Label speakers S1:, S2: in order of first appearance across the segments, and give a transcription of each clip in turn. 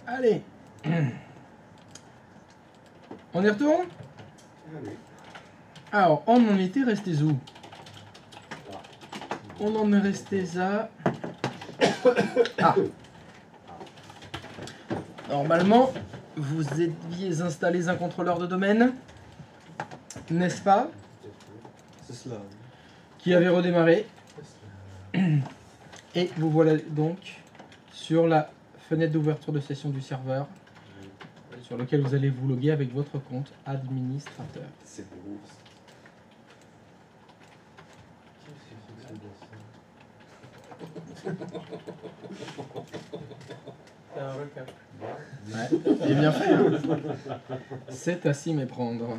S1: Allez. On y retourne?
S2: Allez.
S1: Alors, on en était resté où? On en est resté à... Ah. Normalement, vous deviez installer un contrôleur de domaine, n'est-ce pas?
S2: C'est cela.
S1: Qui avait redémarré. Et vous voilà donc sur la fenêtre d'ouverture de session du serveur, sur lequel vous allez vous loguer avec votre compte administrateur.
S2: C'est beau.
S3: C'est un recap.
S1: Ouais, et bien fait. Hein. C'est à s'y méprendre.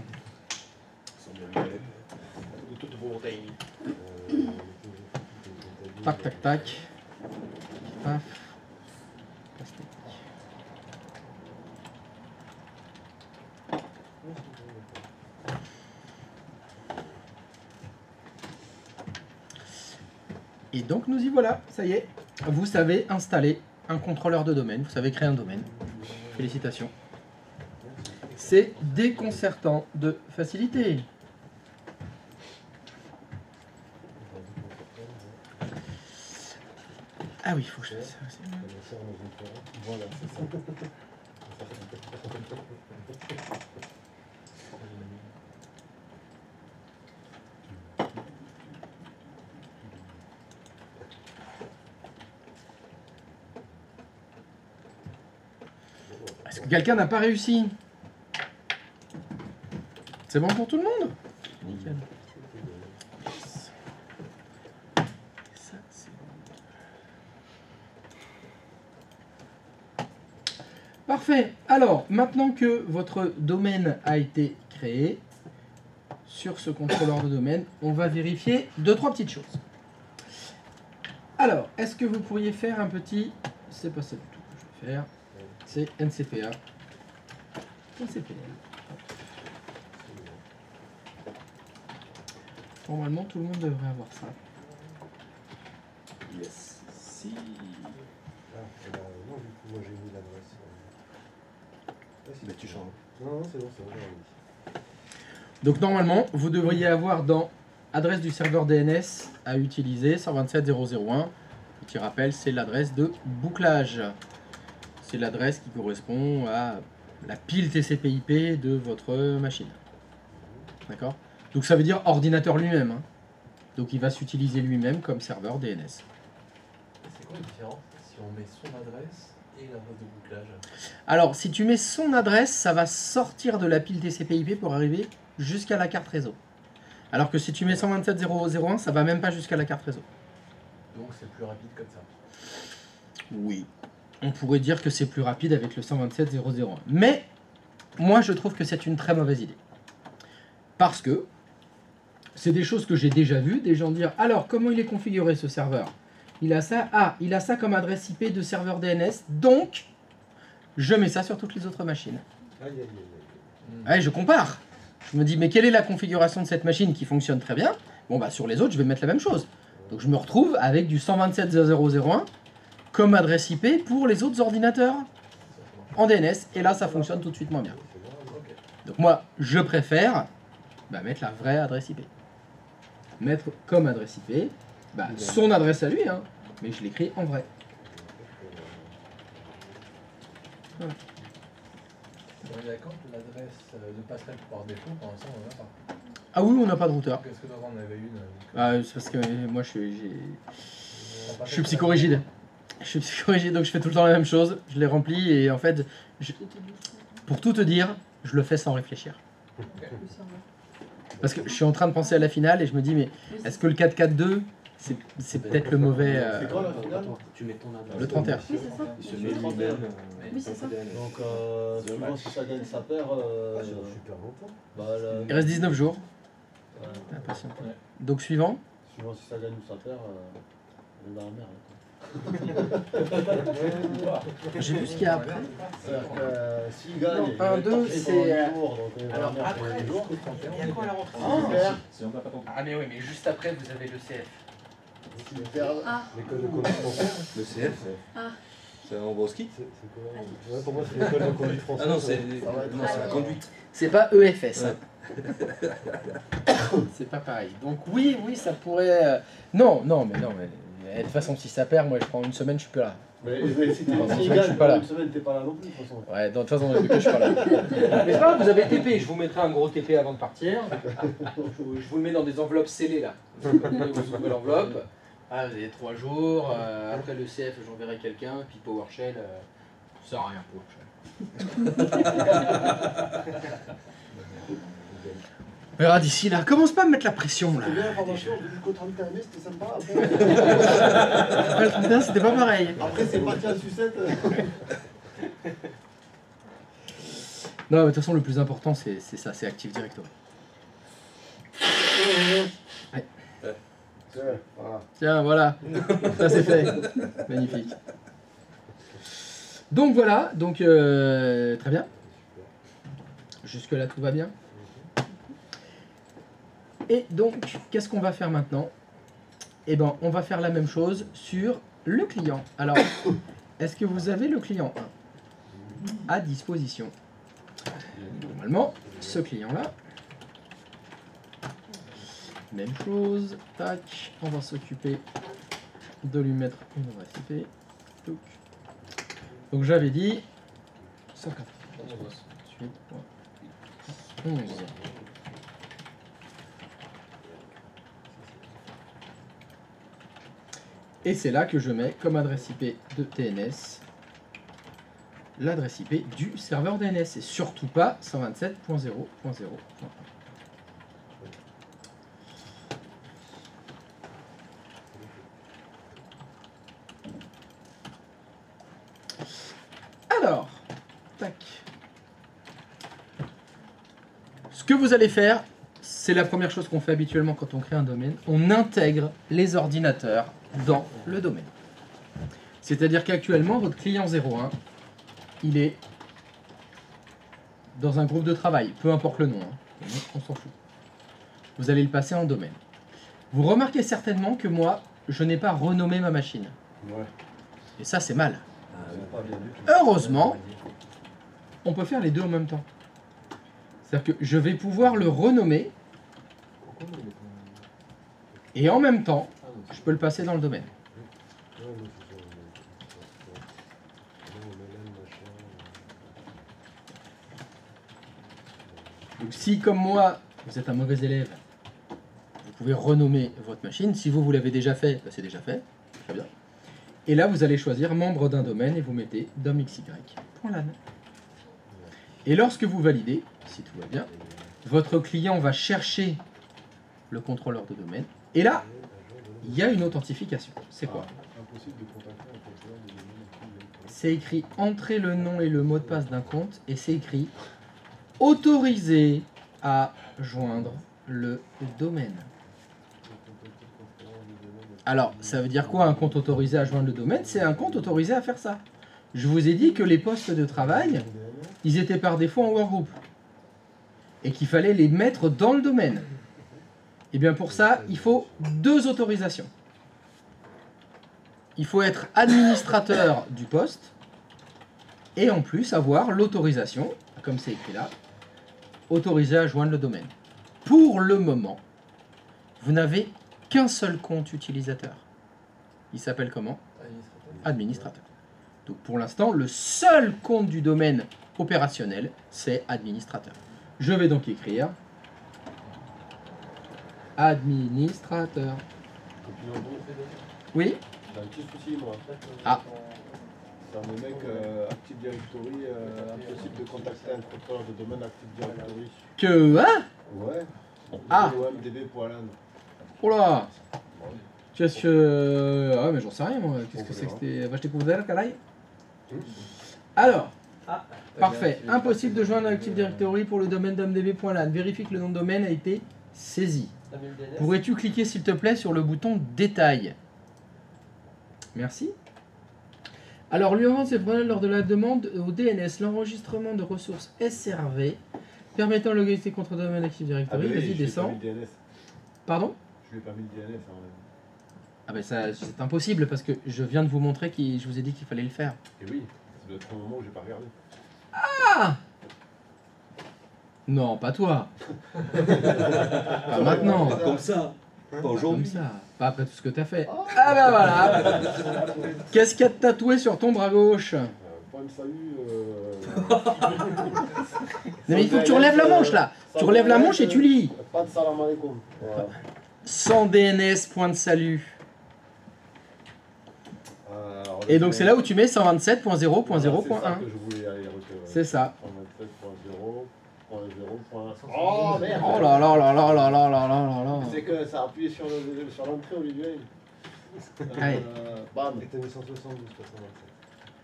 S1: Tac, tac, tac. Paf. Plastique. Et donc nous y voilà, ça y est. Vous savez installer un contrôleur de domaine, vous savez créer un domaine. Félicitations. C'est déconcertant de facilité. Ah oui, il faut que je fasse ça aussi.
S2: Voilà, c'est ça.
S1: Est-ce que quelqu'un n'a pas réussi? C'est bon pour tout le monde? Nickel. Ça, c'est bon. Parfait. Alors, maintenant que votre domaine a été créé, sur ce contrôleur de domaine, on va vérifier 2-3 petites choses. Alors, est-ce que vous pourriez faire un petit... C'est pas ça du tout que je vais faire. C'est NCPA. NCPA. Normalement, tout le monde devrait avoir ça.
S2: Yes.
S1: Si.
S2: Ah, non, du coup, moi j'ai mis l'adresse.
S4: Bah, tu changes.
S2: Non, c'est bon, c'est bon.
S1: Donc normalement, vous devriez avoir dans adresse du serveur DNS à utiliser 127.0.0.1. Petit rappel, c'est l'adresse de bouclage. C'est l'adresse qui correspond à la pile TCP/IP de votre machine. D'accord? Donc ça veut dire ordinateur lui-même. Hein. Donc il va s'utiliser lui-même comme serveur DNS.
S3: C'est quoi la différence si on met son adresse et l'adresse de bouclage?
S1: Alors si tu mets son adresse, ça va sortir de la pile TCP/IP pour arriver jusqu'à la carte réseau. Alors que si tu mets 127.0.0.1, ça va même pas jusqu'à la carte réseau.
S3: Donc c'est plus rapide comme ça.
S1: Oui. On pourrait dire que c'est plus rapide avec le 127.0.0.1. Mais moi je trouve que c'est une très mauvaise idée. Parce que c'est des choses que j'ai déjà vues, des gens dire alors comment il est configuré ce serveur? Il a ça, il a ça comme adresse IP de serveur DNS, donc je mets ça sur toutes les autres machines.
S2: Aïe, aïe, aïe, aïe.
S1: Ouais, je compare. Je me dis mais quelle est la configuration de cette machine qui fonctionne très bien? Bon bah sur les autres je vais mettre la même chose. Donc je me retrouve avec du 127.0.0.1 comme adresse IP pour les autres ordinateurs en DNS, et là ça fonctionne tout de suite moins bien. Donc moi je préfère mettre la vraie adresse IP. Mettre comme adresse IP son adresse à lui, hein, mais je l'écris en vrai. Voilà.
S3: On est d'accord que l'adresse de passerelle par défaut, pour l'instant on n'en a pas.
S1: Ah oui, on n'a pas de routeur.
S3: Est-ce que toi on avait une
S1: C'est parce que moi je suis psychorigide. Je suis psychorigide, donc je fais tout le temps la même chose. Je les remplis et en fait, pour tout te dire, je le fais sans réfléchir. Parce que je suis en train de penser à la finale et je me dis, mais est-ce que le 4-4-2, c'est peut-être le mauvais...
S2: C'est quoi la finale?
S4: Tu mets ton adresse.
S1: Le 31.
S5: Oui, c'est ça.
S4: Il se met lui-même.
S5: Oui, c'est ça.
S6: Donc, suivant si ça gagne sa paire,
S2: Ah, c'est dans super longtemps.
S6: bah,
S1: Il reste 19 jours.
S6: ouais.
S1: Impatient.
S3: Ouais.
S1: Donc suivant.
S6: Suivant si ça gagne ou sa paire, on est dans la merde.
S1: J'ai vu ce qu'il y a après.
S6: C'est-à-dire que s'il gagne, il
S1: un,
S6: va être
S1: deux,
S6: torché
S1: c'est,
S6: pendant 10 jours, donc on est dans la
S3: Alors
S6: merde pendant
S3: après,
S6: 10 jours.
S3: il y a quoi à la rentrée?
S6: Si on n'a pas ton
S1: Ah mais oui, mais juste après vous avez le CF.
S6: s'il perd,
S5: Ah,
S2: L'école de commerce bancaire.
S4: Le CF.
S5: ah. On va au ski?
S2: C'est quoi? Ouais, pour moi, c'est l'école de conduite française.
S5: Ah non,
S2: Ça va être-
S5: non, c'est la conduite.
S1: C'est pas EFS.
S5: Ouais.
S1: C'est pas pareil. Donc oui, ça pourrait... Non, mais de toute façon, si ça perd, moi je prends une semaine, je suis plus là.
S6: Mais si
S1: Bon,
S6: tu
S1: je
S6: gagnes
S1: suis pas là.
S6: une semaine, t'es pas là non plus, de toute façon.
S1: Ouais, de toute façon, dans les deux cas, je suis pas là. Mais c'est pas grave, vous avez TP, je vous mettrai un gros TP avant de partir. Je vous le mets dans des enveloppes scellées là. Vous ouvrez l'enveloppe. Ah, vous avez 3 jours. Après le CF, j'enverrai quelqu'un. Puis PowerShell, ça sert à rien PowerShell. On verra d'ici là. Commence pas à me mettre la pression là.
S2: C'est bien l'information, jusqu'au 31 mai, c'était sympa. Après,
S1: Après le 31, c'était pas pareil.
S2: après c'est parti à sucette.
S1: Non, mais de toute façon, le plus important, c'est ça, c'est Active Directory.
S2: Voilà.
S1: Tiens, voilà, ça c'est fait. Magnifique. Donc voilà, donc très bien. Jusque là, tout va bien. Et donc, qu'est-ce qu'on va faire maintenant? Eh ben, on va faire la même chose sur le client. Alors, est-ce que vous avez le client 1 à disposition? Normalement, ce client-là. Même chose, tac, on va s'occuper de lui mettre une adresse IP. Touc. Donc j'avais dit 198, 11. Et c'est là que je mets comme adresse IP de TNS l'adresse IP du serveur DNS et surtout pas 127.0.0.1. Alors, tac. Ce que vous allez faire, c'est la première chose qu'on fait habituellement quand on crée un domaine. On intègre les ordinateurs dans le domaine. C'est-à-dire qu'actuellement, votre client 01, il est dans un groupe de travail, peu importe le nom, hein. On s'en fout. Vous allez le passer en domaine. Vous remarquez certainement que moi, je n'ai pas renommé ma machine.
S2: Ouais.
S1: Et ça, c'est mal.
S2: C'est pas bien du tout.
S1: Heureusement, on peut faire les deux en même temps. C'est-à-dire que je vais pouvoir le renommer et en même temps, je peux le passer dans le domaine.
S2: Ouais, moi, c'est ça. Non, Mélène, machin.
S1: Donc si, comme moi, vous êtes un mauvais élève, vous pouvez renommer votre machine. Si vous l'avez déjà fait, bah, c'est déjà fait. Très bien. Et là, vous allez choisir membre d'un domaine et vous mettez domxy.lan. Et lorsque vous validez, si tout va bien, votre client va chercher le contrôleur de domaine. Et là, il y a une authentification. C'est quoi?
S2: Impossible de contacter un contrôleur de domaine.
S1: C'est écrit entrer le nom et le mot de passe d'un compte et c'est écrit autorisé à joindre le domaine. Alors, ça veut dire quoi un compte autorisé à joindre le domaine? C'est un compte autorisé à faire ça. Je vous ai dit que les postes de travail, ils étaient par défaut en workgroup et qu'il fallait les mettre dans le domaine. Et bien pour ça, il faut 2 autorisations. Il faut être administrateur du poste et en plus avoir l'autorisation, comme c'est écrit là, autorisé à joindre le domaine. Pour le moment, vous n'avez qu'un seul compte utilisateur. Il s'appelle comment? Administrateur. Donc pour l'instant, le seul compte du domaine opérationnel, c'est administrateur. Je vais donc écrire administrateur.
S6: Et puis en gros,
S1: Oui?
S6: j'ai un petit souci moi.
S1: Ah.
S6: Dans le mec Active Directory, impossible de contacter un contrôleur de domaine Active Directory.
S1: Que... Hein?
S6: Ouais.
S1: Ah.
S6: OMDB.lan.
S1: Oh là! Qu'est-ce que... Ah mais j'en sais rien moi. Qu'est-ce que c'est que c'était... Va je découvrir, caray. Alors, parfait. Impossible de joindre Active Directory pour le domaine d'omdb.lan. Vérifie que le nom de domaine a été saisi. Pourrais-tu cliquer s'il te plaît sur le bouton détail? Merci. Alors, lui invente ses problèmes lors de la demande au DNS, l'enregistrement de ressources SRV permettant de logiciel contre domaine Active Directory. Vas-y, descends.
S6: DNS.
S1: Pardon?
S6: Je lui ai pas mis le DNS.
S1: Ah ben ça, c'est impossible parce que je viens de vous montrer que je vous ai dit qu'il fallait le faire.
S6: Et oui, ça doit être un moment où j'ai pas regardé.
S1: Ah! Non, pas toi. Pas maintenant.
S4: Pas comme ça. Pas
S1: Comme
S4: aujourd'hui.
S1: ça. Pas après tout ce que t'as fait. Ah ben voilà. Qu'est-ce qu'il y a de tatoué sur ton bras gauche?
S6: Point de salut.
S1: Non mais il faut que tu relèves la manche là. Tu relèves la manche et tu lis.
S6: Pas de salam alaikum. Voilà.
S1: Sans DNS, point de salut.
S6: Alors,
S1: Et donc c'est là où tu mets 127.0.0.1.
S6: Voilà, c'est ça que je voulais aller retirer.
S1: C'est ça.
S6: 127.0.0. Oh merde.
S1: Oh là là là là là là là là là.
S6: C'est que ça a appuyé sur l'entrée, Olivier.
S1: Allez.
S6: Bam.
S2: Et t'as mis 172, pas 127.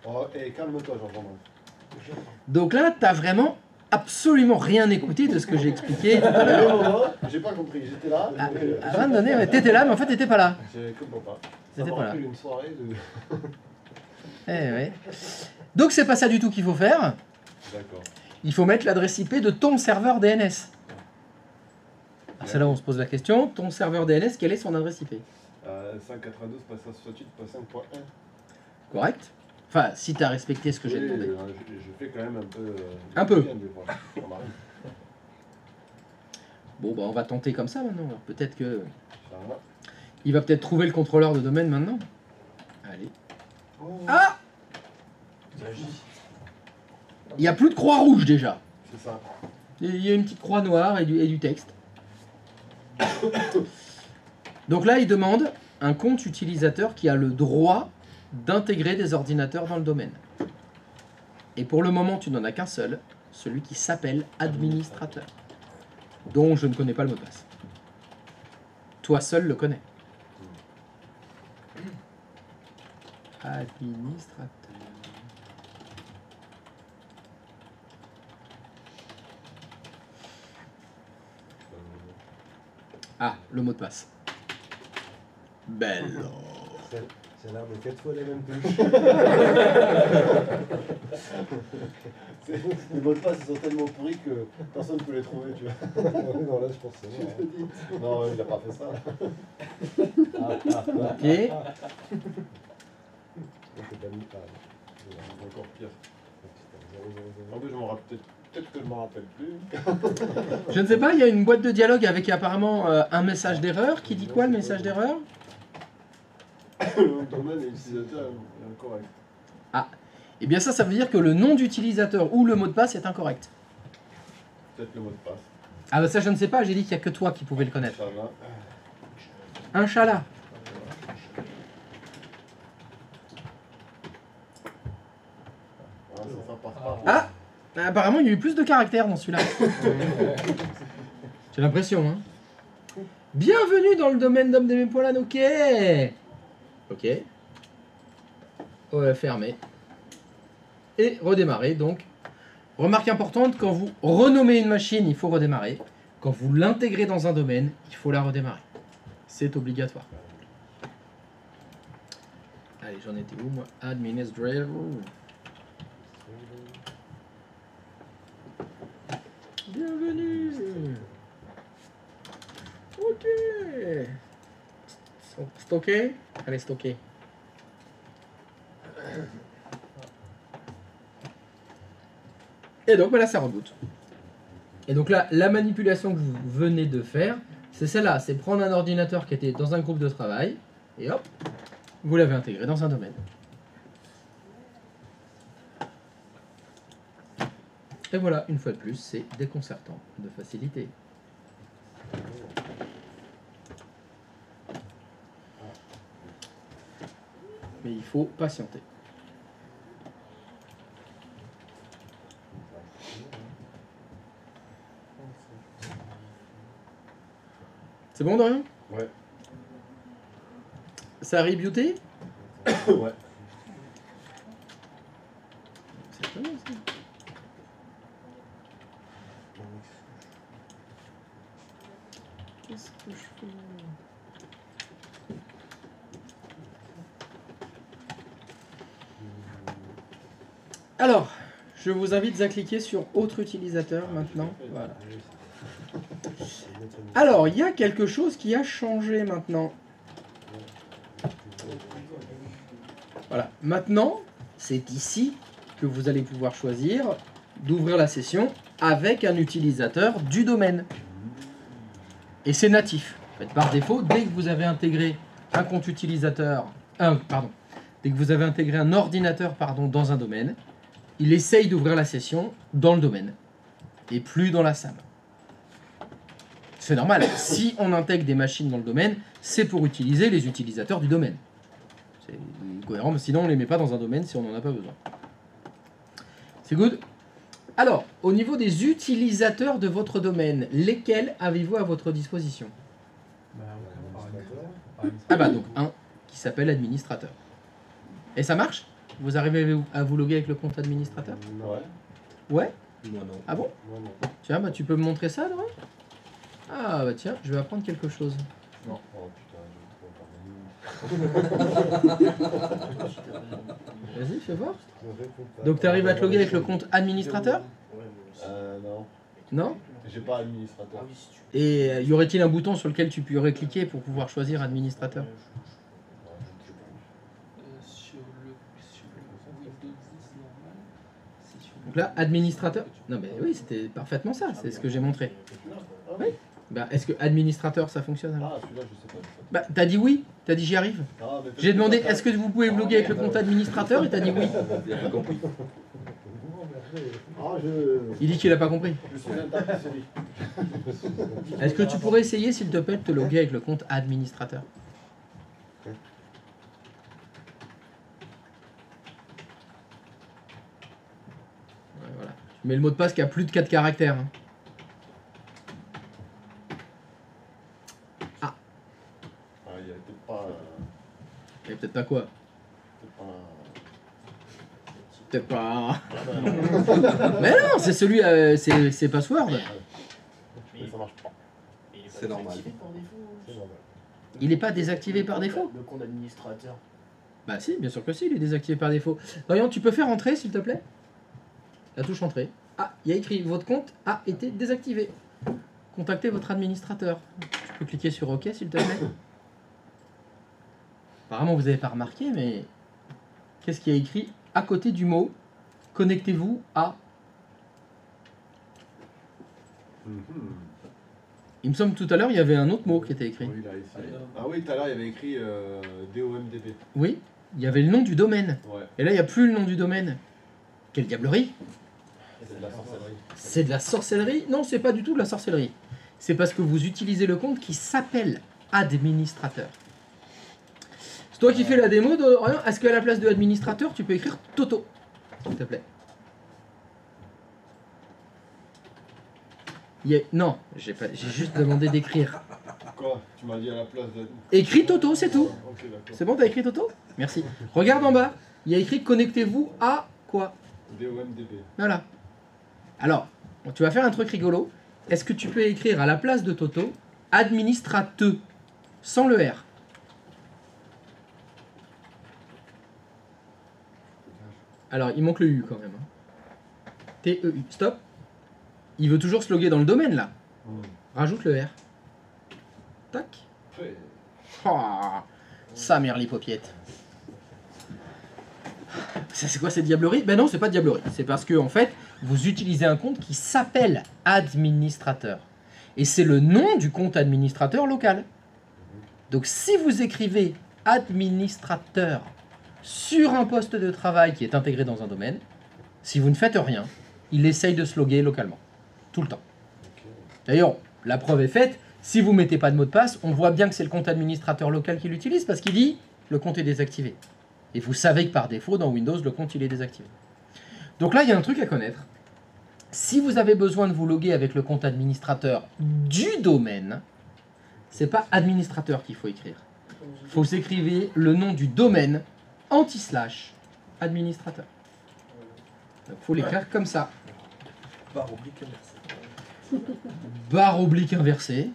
S6: Oh, et calme-toi, Jean-Jean.
S1: Donc là, t'as vraiment absolument rien écouté de ce que j'ai expliqué tout à l'heure.
S6: J'ai pas compris, j'étais là.
S1: À un moment donné, ouais, t'étais là, mais en fait, t'étais pas là.
S6: Je comprends pas. Ça
S1: T'étais
S6: me
S1: pas là.
S6: rappelle une soirée de.
S1: Eh ouais. Donc c'est pas ça du tout qu'il faut faire.
S6: D'accord.
S1: Il faut mettre l'adresse IP de ton serveur DNS. Alors c'est là où on se pose la question. Ton serveur DNS, quelle est son adresse IP?
S6: 192.168.5.1.
S1: Correct? Enfin, si t'as respecté ce que j'ai
S6: Oui,
S1: demandé.
S6: je fais quand même un peu.
S1: Un peu.
S6: bien, des fois. Ça m'arrive.
S1: Bon, bah on va tenter comme ça maintenant. Alors, peut-être que
S6: Ça va.
S1: il va peut-être trouver le contrôleur de domaine maintenant. Allez.
S6: Oh,
S1: Ah! Il n'y a plus de croix rouge déjà.
S6: c'est ça.
S1: Il y a une petite croix noire et du texte. Donc là, il demande un compte utilisateur qui a le droit d'intégrer des ordinateurs dans le domaine. Et pour le moment, tu n'en as qu'un seul, celui qui s'appelle administrateur, dont je ne connais pas le mot de passe. Toi seul le connais. Administrateur. Ah, le mot de passe. Bello.
S2: C'est l'air de 4 fois la même touche.
S6: Les mots de passe ils sont tellement pourris que personne ne peut les trouver, tu vois.
S2: Non, là, je pense que c'est
S6: Je
S2: mort.
S6: te dis. Non, il a pas fait ça.
S1: Ok.
S2: C'est pas mis.
S6: Encore pire. En plus, je m'en rappelle peut-être que je m'en rappelle plus.
S1: Je ne sais pas, il y a une boîte de dialogue avec apparemment un message d'erreur. Qui dit quoi le message d'erreur?
S6: Le domaine et l'utilisateur est incorrect.
S1: Eh bien ça veut dire que le nom d'utilisateur ou le mot de passe est incorrect.
S6: Peut-être le mot de passe.
S1: Ah bah ça je ne sais pas, j'ai dit qu'il n'y a que toi qui pouvais le connaître.
S6: Inch'Allah.
S1: Inch'Allah.
S6: Ah, ça passe pas.
S1: Ah, apparemment il y a eu plus de caractères dans celui-là. J'ai l'impression, hein. Bienvenue dans le domaine d'Homme des Poilans, ok. Ok. Ouais, fermé. Et redémarrer, donc. Remarque importante, quand vous renommez une machine, il faut redémarrer. Quand vous l'intégrez dans un domaine, il faut la redémarrer. C'est obligatoire. Allez, j'en étais où, moi? Administrator. Bienvenue. Ok. Stocké? Allez, stocké. Et donc, là, ça reboot. Et donc là, la manipulation que vous venez de faire, c'est celle-là. C'est prendre un ordinateur qui était dans un groupe de travail, et hop, vous l'avez intégré dans un domaine. Et voilà, une fois de plus, c'est déconcertant de facilité. Mais il faut patienter. C'est bon, Dorian?
S6: Ouais.
S1: Ça a rebooté?
S6: Ouais.
S1: C'est pas mal, ça. Qu'est-ce que je fais? Alors, je vous invite à cliquer sur Autre utilisateur maintenant. Voilà. Alors, il y a quelque chose qui a changé maintenant. Voilà. Maintenant, c'est ici que vous allez pouvoir choisir d'ouvrir la session avec un utilisateur du domaine. Et c'est natif. En fait, par défaut, dès que vous avez intégré un compte utilisateur, dès que vous avez intégré un ordinateur dans un domaine, il essaye d'ouvrir la session dans le domaine et plus dans la SAM. C'est normal. Si on intègre des machines dans le domaine, c'est pour utiliser les utilisateurs du domaine. C'est cohérent, mais sinon on ne les met pas dans un domaine si on n'en a pas besoin. C'est good. Alors, au niveau des utilisateurs de votre domaine, lesquels avez-vous à votre disposition? Ah bah donc un qui s'appelle administrateur. Et ça marche? Vous arrivez à vous loguer avec le compte administrateur?
S6: Ouais.
S1: Ouais?
S4: Moi non.
S1: Ah bon?
S6: Non, non.
S1: Tiens, bah tu peux me montrer ça, Dorian? Ah bah tiens, je vais apprendre quelque chose.
S6: Non. Oh putain, je vais trop
S1: Vas-y, fais voir.
S2: Ne réponds pas.
S1: Donc tu arrives à te loguer avec le compte administrateur?
S6: Non.
S1: Non?
S6: J'ai pas administrateur.
S1: Et y aurait-il un bouton sur lequel tu pourrais cliquer pour pouvoir choisir administrateur?
S4: Sur le Windows 10 normal, c'est sur
S1: Donc là, administrateur. Non mais oui, c'était parfaitement ça, c'est ce que j'ai montré. Oui. Bah est-ce que administrateur ça fonctionne alors?
S6: Ah, celui-là, je sais pas.
S1: Bah t'as dit oui, t'as dit j'y arrive.
S6: Ah, mais
S1: J'ai demandé est-ce que vous pouvez vous loguer avec le compte administrateur et t'as dit oui.
S4: Il a pas compris.
S6: Ah, je.
S1: Il dit qu'il a pas compris.
S6: Je suis un tapisserie.
S1: Est-ce que tu pourrais essayer s'il te plaît de te loguer avec le compte administrateur? Ouais, voilà. Tu mets le mot de passe qui a plus de 4 caractères. Hein.
S6: Ah, il y a peut-être pas.
S1: Et peut-être pas quoi?
S6: Peut-être pas.
S1: Peut-être pas. Mais non, c'est celui, c'est password.
S6: Mais ça marche pas.
S4: C'est normal.
S2: C'est normal.
S1: Il n'est pas désactivé par défaut.
S5: Le compte administrateur.
S1: Bah si, bien sûr que si, il est désactivé par défaut. Dorian, tu peux faire entrer s'il te plaît? La touche entrée. Ah, il y a écrit votre compte a été désactivé. Contactez votre administrateur. Tu peux cliquer sur OK s'il te plaît. Apparemment vous n'avez pas remarqué, mais qu'est-ce qu'il y a écrit à côté du mot connectez-vous à... Il me semble tout à l'heure il y avait un autre mot qui était écrit.
S6: Oui, là, ici. Ah oui, tout à l'heure, il y avait écrit DOMDB.
S1: Oui, il y avait le nom du domaine.
S6: Ouais.
S1: Et là il n'y a plus le nom du domaine. Quelle diablerie!
S6: C'est de la sorcellerie.
S1: C'est de la sorcellerie? Non, c'est pas du tout de la sorcellerie. C'est parce que vous utilisez le compte qui s'appelle administrateur. C'est toi qui fais la démo, Dorian. Est-ce qu'à la place de administrateur, tu peux écrire Toto, s'il te plaît? Non, j'ai juste demandé d'écrire.
S6: Quoi? Tu m'as dit à la place de.
S1: Écris Toto, c'est tout.
S6: Ok, d'accord.
S1: C'est bon, t'as écrit Toto? Merci. Regarde en bas. Il y a écrit connectez-vous à quoi?
S6: DOMDB.
S1: Voilà. Alors, tu vas faire un truc rigolo. Est-ce que tu peux écrire à la place de Toto administrateux sans le R? Alors, il manque le U quand même. Hein. T-E-U. Stop. Il veut toujours se loguer dans le domaine là. Rajoute le R. Tac.
S6: Ouais.
S1: Oh, ça mère les paupiètes. Ça c'est quoi cette diablerie? Ben non, c'est pas de diablerie. C'est parce que en fait, vous utilisez un compte qui s'appelle administrateur. Et c'est le nom du compte administrateur local. Donc si vous écrivez administrateur sur un poste de travail qui est intégré dans un domaine, si vous ne faites rien, il essaye de se loguer localement. Tout le temps. D'ailleurs, la preuve est faite. Si vous ne mettez pas de mot de passe, on voit bien que c'est le compte administrateur local qui l'utilise parce qu'il dit le compte est désactivé. Et vous savez que par défaut, dans Windows, le compte il est désactivé. Donc là, il y a un truc à connaître. Si vous avez besoin de vous loguer avec le compte administrateur du domaine, c'est pas administrateur qu'il faut écrire. Il faut s'écrire le nom du domaine anti-slash administrateur. Donc il faut l'écrire comme ça.
S4: Barre oblique inversée.
S1: Barre oblique inversée.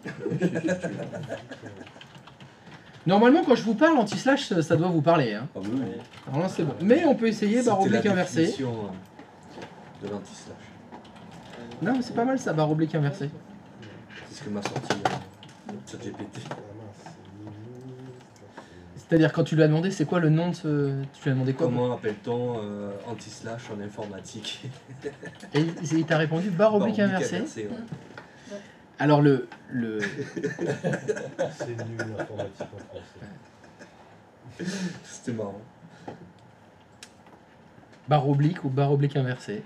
S1: Normalement, quand je vous parle, anti-slash, ça doit vous parler. Hein.
S4: Ah oui, oui.
S1: Alors là, c'est bon. Mais on peut essayer barre
S4: C'était
S1: oblique
S4: la
S1: inversée.
S4: définition, de l'anti-slash.
S1: Non, mais c'est pas mal ça, barre oblique inversée.
S4: C'est ce que m'a sorti ChatGPT.
S2: Ah mince, c'est mini.
S1: C'est-à-dire quand tu lui as demandé c'est quoi le nom de ce... Tu lui as demandé quoi?
S5: Comment appelle-t-on anti-slash en informatique?
S1: Et il t'a répondu barre oblique inversée.
S5: Ouais.
S1: Alors le...
S2: C'est nul l'informatique en français.
S5: C'était marrant.
S1: barre oblique ou barre oblique inversée.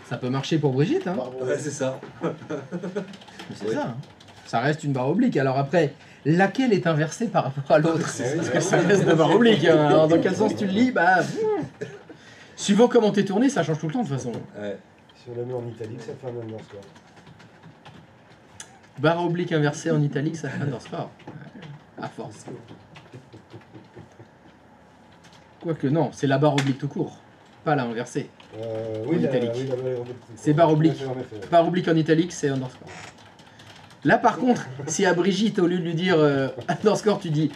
S1: Ça peut marcher pour Brigitte, hein.
S5: Ouais, c'est ça.
S1: Mais c'est
S5: Oui.
S1: ça. Hein. Ça reste une barre oblique. Alors après, laquelle est inversée par rapport à l'autre? Parce que ça reste une barre oblique. Hein. Alors dans quel sens tu le lis? Bah... Suivant comment t'es tourné, ça change tout le temps de toute façon.
S5: Ouais.
S2: Si on la met en italique, ça fait un underscore.
S1: Barre oblique inversée en italique, ça fait underscore. À force. Quoique non, c'est la barre oblique tout court. Pas la inversée.
S2: Oui,
S1: En italique.
S2: oui, la barre oblique.
S1: C'est barre oblique.
S2: En effet, ouais.
S1: Barre oblique en italique, c'est underscore. Là par contre, si à Brigitte, au lieu de lui dire underscore, tu dis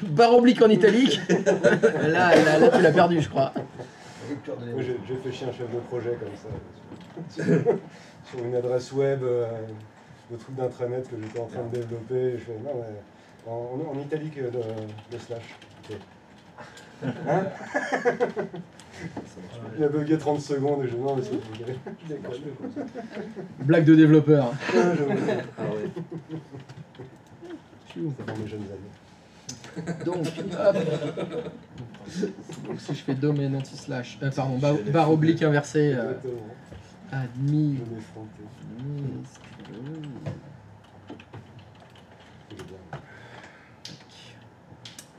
S1: barre oblique en italique, là tu l'as perdu, je crois.
S2: Moi, j'ai fait chier un chef de projet comme ça. Sur une adresse web, le truc d'intranet que j'étais en train de développer. Et je fais, non, mais en italique de slash. Ok. Hein? Il a bugué 30 secondes et je dis, non, mais c'est bugué. Je déconne.
S1: Blague de développeur.
S5: Ah ouais.
S2: C'est pour mes jeunes amis.
S1: Donc, hop. Donc, si je fais domaine anti-slash, pardon, barre oblique inversée,
S2: Exactement.
S1: admin.
S2: Je l'ai fronté. C'est bien.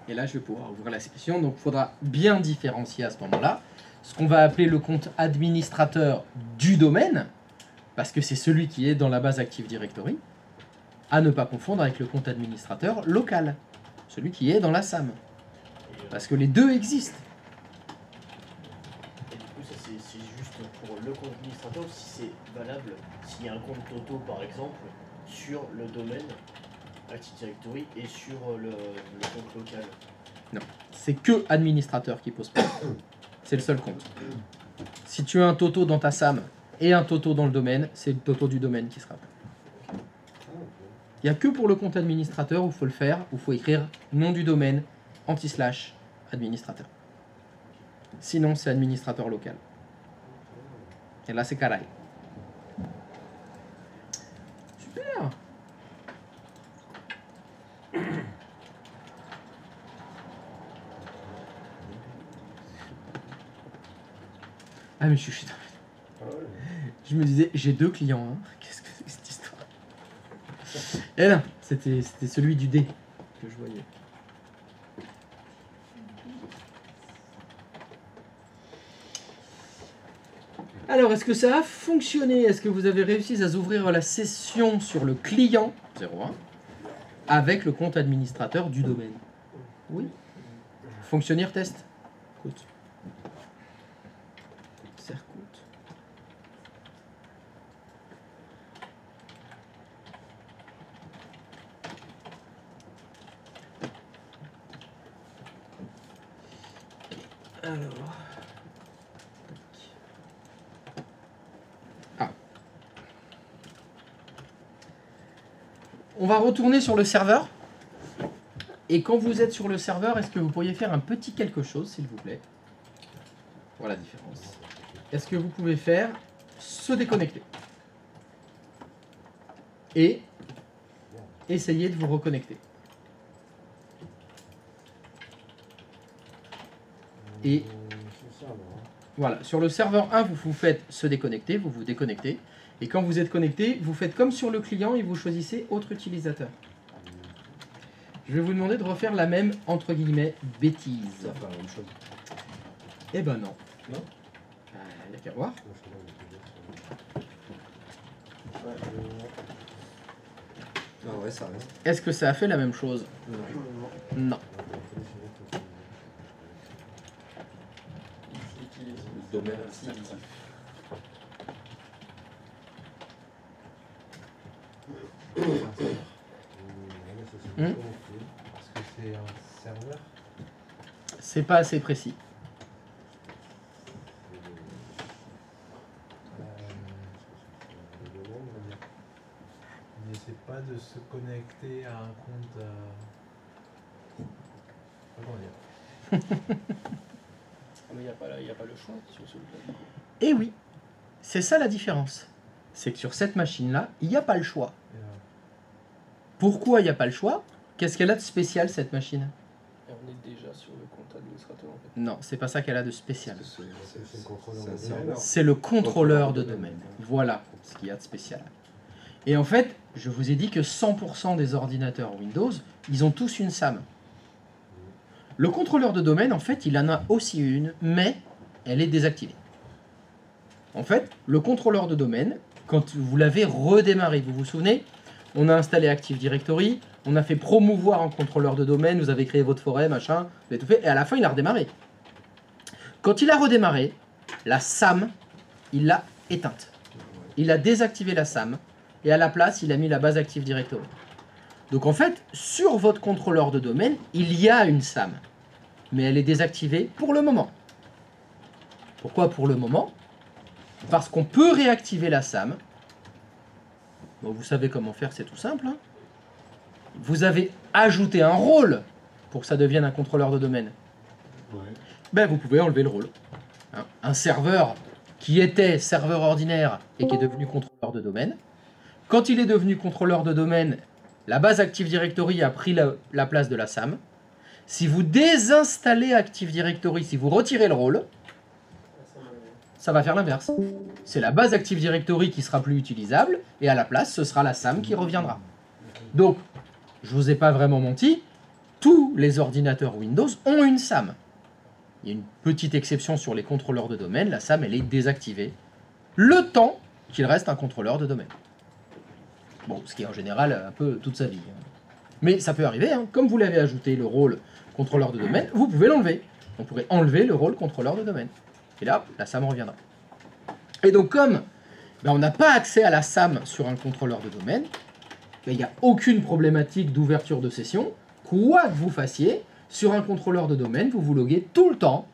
S1: Et là, je vais pouvoir ouvrir la section. Donc, il faudra bien différencier à ce moment-là ce qu'on va appeler le compte administrateur du domaine, parce que c'est celui qui est dans la base Active Directory, à ne pas confondre avec le compte administrateur local, celui qui est dans la SAM. Parce que les deux existent.
S7: Et du coup, ça c'est juste pour le compte administrateur ou si c'est valable s'il y a un compte Toto par exemple sur le domaine Active Directory et sur le compte local.
S1: Non, c'est que administrateur qui pose problème. C'est le seul compte. Si tu as un Toto dans ta SAM et un Toto dans le domaine, c'est le Toto du domaine qui sera. Il n'y a que pour le compte administrateur où il faut le faire, où il faut écrire nom du domaine, anti-slash, administrateur. Sinon, c'est administrateur local. Et là, c'est caray. Super. Ah mais je suis... Je me disais, j'ai deux clients, hein. Qu'est-ce que c'est que cette histoire? Et là, c'était celui du dé que je voyais. Alors, est-ce que ça a fonctionné? Est-ce que vous avez réussi à ouvrir la session sur le client 01 avec le compte administrateur du domaine? Oui. Fonctionnaire test. Écoute. Sercoute. Alors. Ah. On va retourner sur le serveur. Et quand vous êtes sur le serveur, est-ce que vous pourriez faire un petit quelque chose, s'il vous plaît? Voilà la différence. Est-ce que vous pouvez faire se déconnecter? Et essayer de vous reconnecter. Et voilà, sur le serveur 1, vous faites se déconnecter, vous vous déconnectez. Et quand vous êtes connecté, vous faites comme sur le client et vous choisissez autre utilisateur. Je vais vous demander de refaire la même, entre guillemets, bêtise.
S5: Ça va faire la même chose.
S1: Eh ben non.
S5: Non?
S1: Il n'y a qu'à voir.
S5: Ah ouais, ça reste.
S1: Est-ce que ça a fait la même chose? Non.
S5: Le domaine actif.
S1: Hmm?
S3: Parce que c'est un serveur.
S1: C'est pas assez précis.
S3: Il n'essaie pas de se connecter à un compte
S4: Ah, mais il n'y a pas le choix sur celui-là.
S1: Et oui, c'est ça la différence. C'est que sur cette machine-là, il n'y a pas le choix. Pourquoi il n'y a pas le choix? Qu'est-ce qu'elle a de spécial, cette machine?
S4: Et on est déjà sur le compte administrateur en fait.
S1: Non, c'est pas ça qu'elle a de spécial.
S2: C'est le contrôleur
S5: c'est un
S2: de
S5: serveur.
S2: domaine.
S1: C'est le contrôleur de domaine. Voilà ce qu'il y a de spécial. Et en fait, je vous ai dit que 100% des ordinateurs Windows, ils ont tous une SAM. Le contrôleur de domaine, en fait, il en a aussi une, mais elle est désactivée. En fait, le contrôleur de domaine, quand vous l'avez redémarré, vous vous souvenez, on a installé Active Directory, on a fait promouvoir un contrôleur de domaine, vous avez créé votre forêt, machin, vous avez tout fait, et à la fin, il a redémarré. Quand il a redémarré, la SAM, il l'a éteinte. Il a désactivé la SAM, et à la place, il a mis la base Active Directory. Donc en fait, sur votre contrôleur de domaine, il y a une SAM, mais elle est désactivée pour le moment. Pourquoi pour le moment? Parce qu'on peut réactiver la SAM. Bon, vous savez comment faire, c'est tout simple. Hein. Vous avez ajouté un rôle pour que ça devienne un contrôleur de domaine.
S6: Ouais.
S1: Ben, vous pouvez enlever le rôle. Hein. Un serveur qui était serveur ordinaire et qui est devenu contrôleur de domaine. Quand il est devenu contrôleur de domaine, la base Active Directory a pris la place de la SAM. Si vous désinstallez Active Directory, si vous retirez le rôle, ça va faire l'inverse. C'est la base Active Directory qui sera plus utilisable, et à la place, ce sera la SAM qui reviendra. Donc, je vous ai pas vraiment menti, tous les ordinateurs Windows ont une SAM. Il y a une petite exception sur les contrôleurs de domaine, la SAM elle est désactivée, le temps qu'il reste un contrôleur de domaine. Bon, ce qui est en général un peu toute sa vie. Mais ça peut arriver, hein. Comme vous l'avez ajouté le rôle contrôleur de domaine, vous pouvez l'enlever. On pourrait enlever le rôle contrôleur de domaine. Et là, la SAM reviendra. Et donc comme on n'a pas accès à la SAM sur un contrôleur de domaine, il n'y a aucune problématique d'ouverture de session. Quoi que vous fassiez, sur un contrôleur de domaine, vous vous loguez tout le temps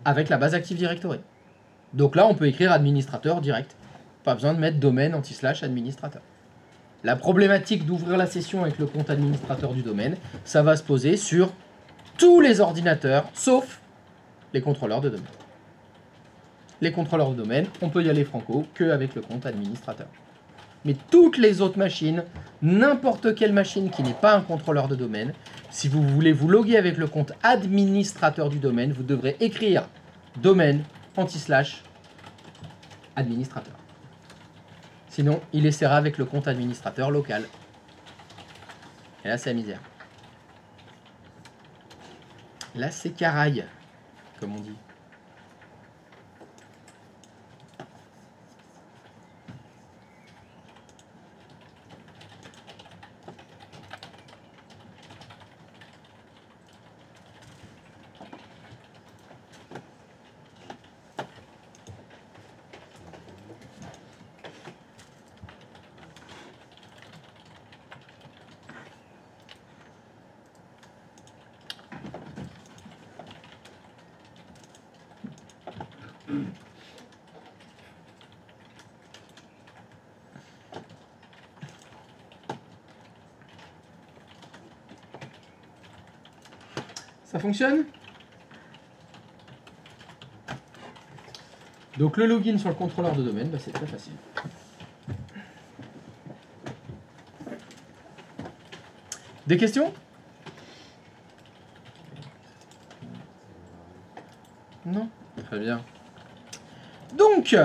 S1: avec la base Active Directory. Donc là, on peut écrire administrateur direct. Pas besoin de mettre domaine anti/slash administrateur. La problématique d'ouvrir la session avec le compte administrateur du domaine, ça va se poser sur tous les ordinateurs, sauf les contrôleurs de domaine. Les contrôleurs de domaine, on peut y aller franco qu'avec le compte administrateur. Mais toutes les autres machines, n'importe quelle machine qui n'est pas un contrôleur de domaine, si vous voulez vous loguer avec le compte administrateur du domaine, vous devrez écrire domaine anti/slash administrateur. Sinon, il essaiera avec le compte administrateur local. Et là, c'est la misère. Là, c'est caraille, comme on dit. Ça fonctionne? Donc le login sur le contrôleur de domaine, c'est très facile. Des questions? Non? Très bien. Donc,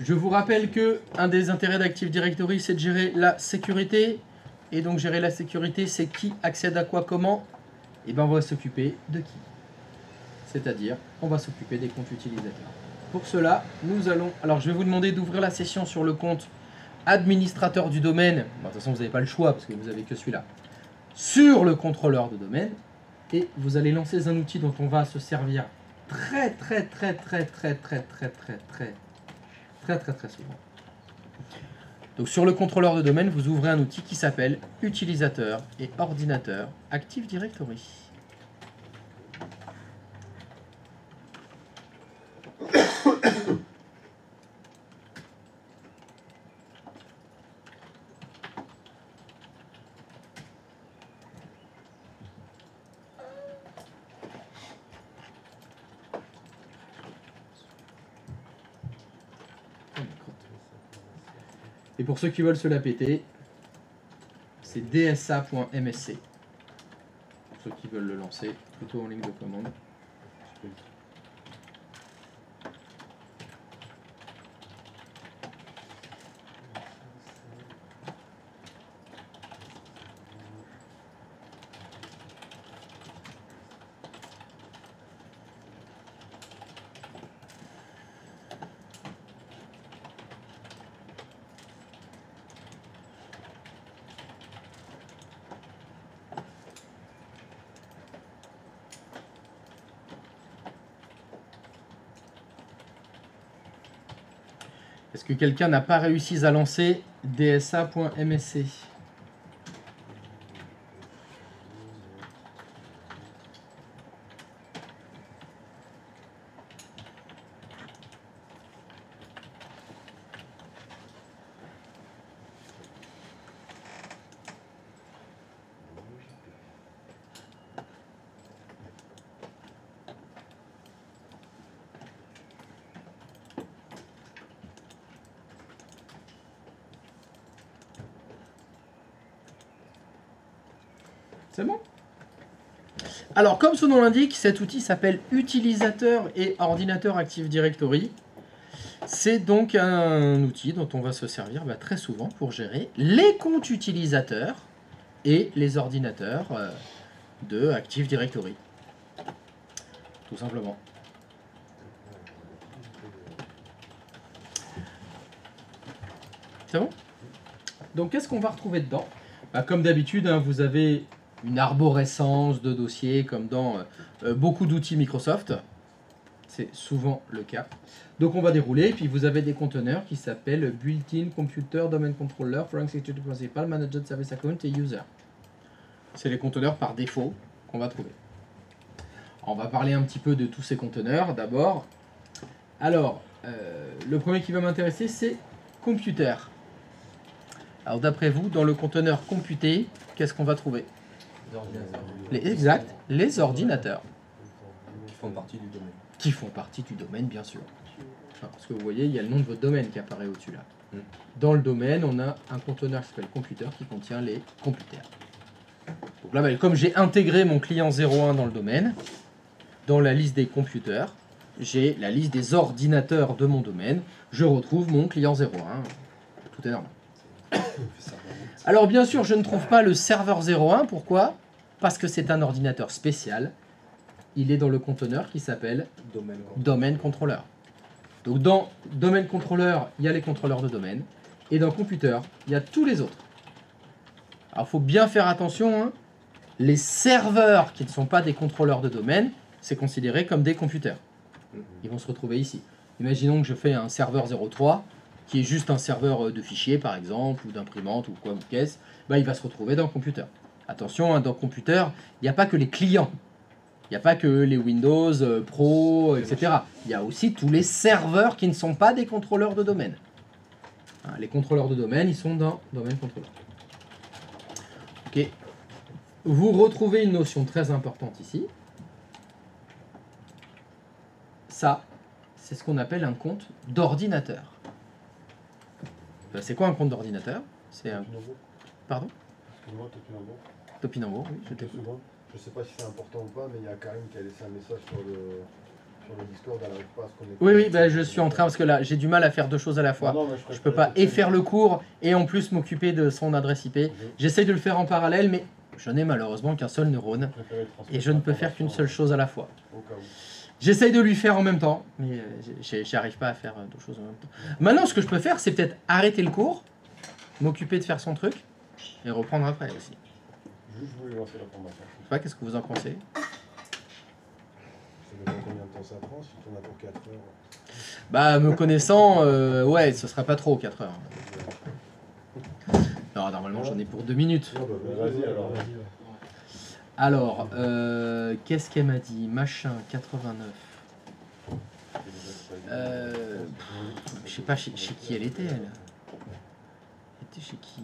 S1: je vous rappelle que un des intérêts d'Active Directory, c'est de gérer la sécurité. Et donc gérer la sécurité, c'est qui accède à quoi, comment. Et bien on va s'occuper de qui? C'est-à-dire, on va s'occuper des comptes utilisateurs. Pour cela, nous allons... Alors, je vais vous demander d'ouvrir la session sur le compte administrateur du domaine. Bon, de toute façon, vous n'avez pas le choix parce que vous n'avez que celui-là. Sur le contrôleur de domaine. Et vous allez lancer un outil dont on va se servir très souvent. Donc, sur le contrôleur de domaine, vous ouvrez un outil qui s'appelle Utilisateur et Ordinateur Active Directory. pour ceux qui veulent se la péter, c'est dsa.msc. Pour ceux qui veulent le lancer, plutôt en ligne de commande. Est-ce que quelqu'un n'a pas réussi à lancer dsa.msc? C'est bon? Alors, comme son nom l'indique, cet outil s'appelle Utilisateur et Ordinateur Active Directory. C'est donc un outil dont on va se servir très souvent pour gérer les comptes utilisateurs et les ordinateurs de Active Directory. Tout simplement. C'est bon? Donc, qu'est-ce qu'on va retrouver dedans? Comme d'habitude, vous avez une arborescence de dossiers comme dans beaucoup d'outils Microsoft. C'est souvent le cas. Donc on va dérouler, et puis vous avez des conteneurs qui s'appellent Built-in Computer Domain Controller, Foreign Security Principal, Managed Service Account et User. C'est les conteneurs par défaut qu'on va trouver. On va parler un petit peu de tous ces conteneurs d'abord. Alors, le premier qui va m'intéresser, c'est Computer. Alors d'après vous, dans le conteneur computer, qu'est-ce qu'on va trouver? Exact, les ordinateurs.
S5: Qui font partie du domaine.
S1: Qui font partie du domaine, bien sûr. Parce que vous voyez, il y a le nom de votre domaine qui apparaît au-dessus là. Dans le domaine, on a un conteneur qui s'appelle computer qui contient les computers. Donc là, comme j'ai intégré mon client 01 dans le domaine, dans la liste des computers, j'ai la liste des ordinateurs de mon domaine. Je retrouve mon client 01. Tout est normal. Alors bien sûr, je ne trouve pas le serveur 01. Pourquoi? Parce que c'est un ordinateur spécial. Il est dans le conteneur qui s'appelle Domain Controller. Donc dans Domain Controller, il y a les contrôleurs de domaine. Et dans Computer, il y a tous les autres. Alors il faut bien faire attention. Les serveurs qui ne sont pas des contrôleurs de domaine, c'est considéré comme des computers. Ils vont se retrouver ici. Imaginons que je fais un serveur 03, qui est juste un serveur de fichiers par exemple, ou d'imprimante, ou quoi, ou caisse. Il va se retrouver dans Computer. Attention, dans Computer, il n'y a pas que les clients. Il n'y a pas que les Windows, Pro, etc. Il y a aussi tous les serveurs qui ne sont pas des contrôleurs de domaine. Les contrôleurs de domaine, ils sont dans Domain Controller. Ok. Vous retrouvez une notion très importante ici. Ça, c'est ce qu'on appelle un compte d'ordinateur. C'est quoi un compte d'ordinateur? C'est un... Pardon?
S2: Excuse-moi,
S1: Topinambo, oui, je t'écoute.
S2: Je sais pas si c'est important ou pas, mais il y a Karim qui a laissé un message sur le Discord, elle n'arrive pas à se connecter.
S1: Oui, je suis en train, parce que là, j'ai du mal à faire deux choses à la fois. Je peux pas et faire le cours, et en plus m'occuper de son adresse IP. J'essaye de le faire en parallèle, mais je n'ai malheureusement qu'un seul neurone, et je ne peux faire qu'une seule chose à la fois. J'essaye de lui faire en même temps, mais j'arrive pas à faire deux choses en même temps. Maintenant, ce que je peux faire, c'est peut-être arrêter le cours, m'occuper de faire son truc, et reprendre après aussi.
S2: Juste, je voulais lancer la formation.
S1: Je sais pas, qu'est-ce que vous en pensez?
S2: Ça dépend combien de temps ça prend, si tu en as pour 4 heures.
S1: Me connaissant, ouais, ce sera pas trop 4 heures. Non, normalement, j'en ai pour 2 minutes.
S2: Vas-y alors.
S1: Alors, qu'est-ce qu'elle m'a dit? Machin, 89. Je sais pas chez qui elle était, elle. Elle était chez qui?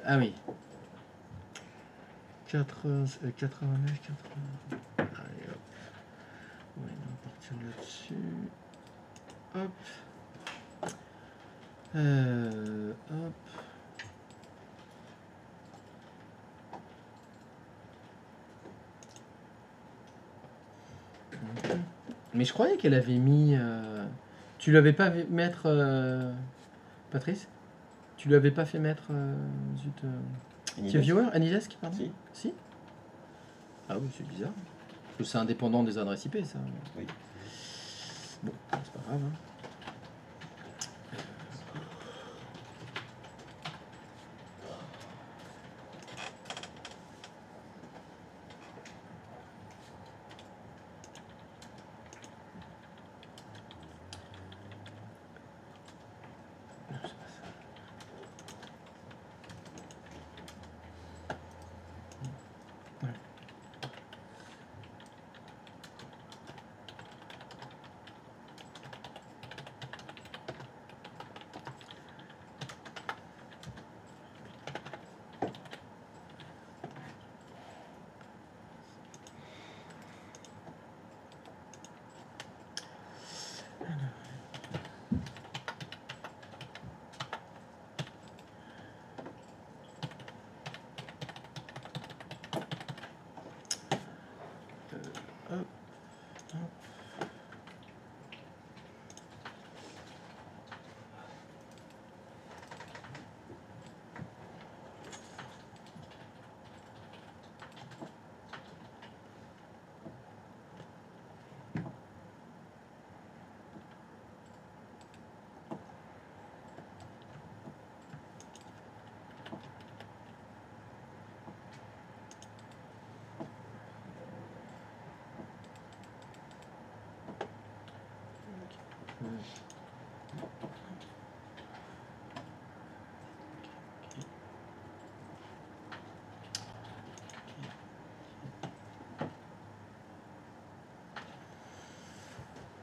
S1: Ah oui. 89, 80. Allez, hop. On va partir là-dessus. Hop. Hop. Mais je croyais qu'elle avait mis... Tu l'avais pas mettre... Patrice? Tu lui avais pas fait mettre... zut... TeamViewer? Anydesk, pardon? Si. Ah oui, c'est bizarre. Parce que c'est indépendant des adresses IP, ça.
S5: Oui.
S1: Bon, c'est pas grave. Hein.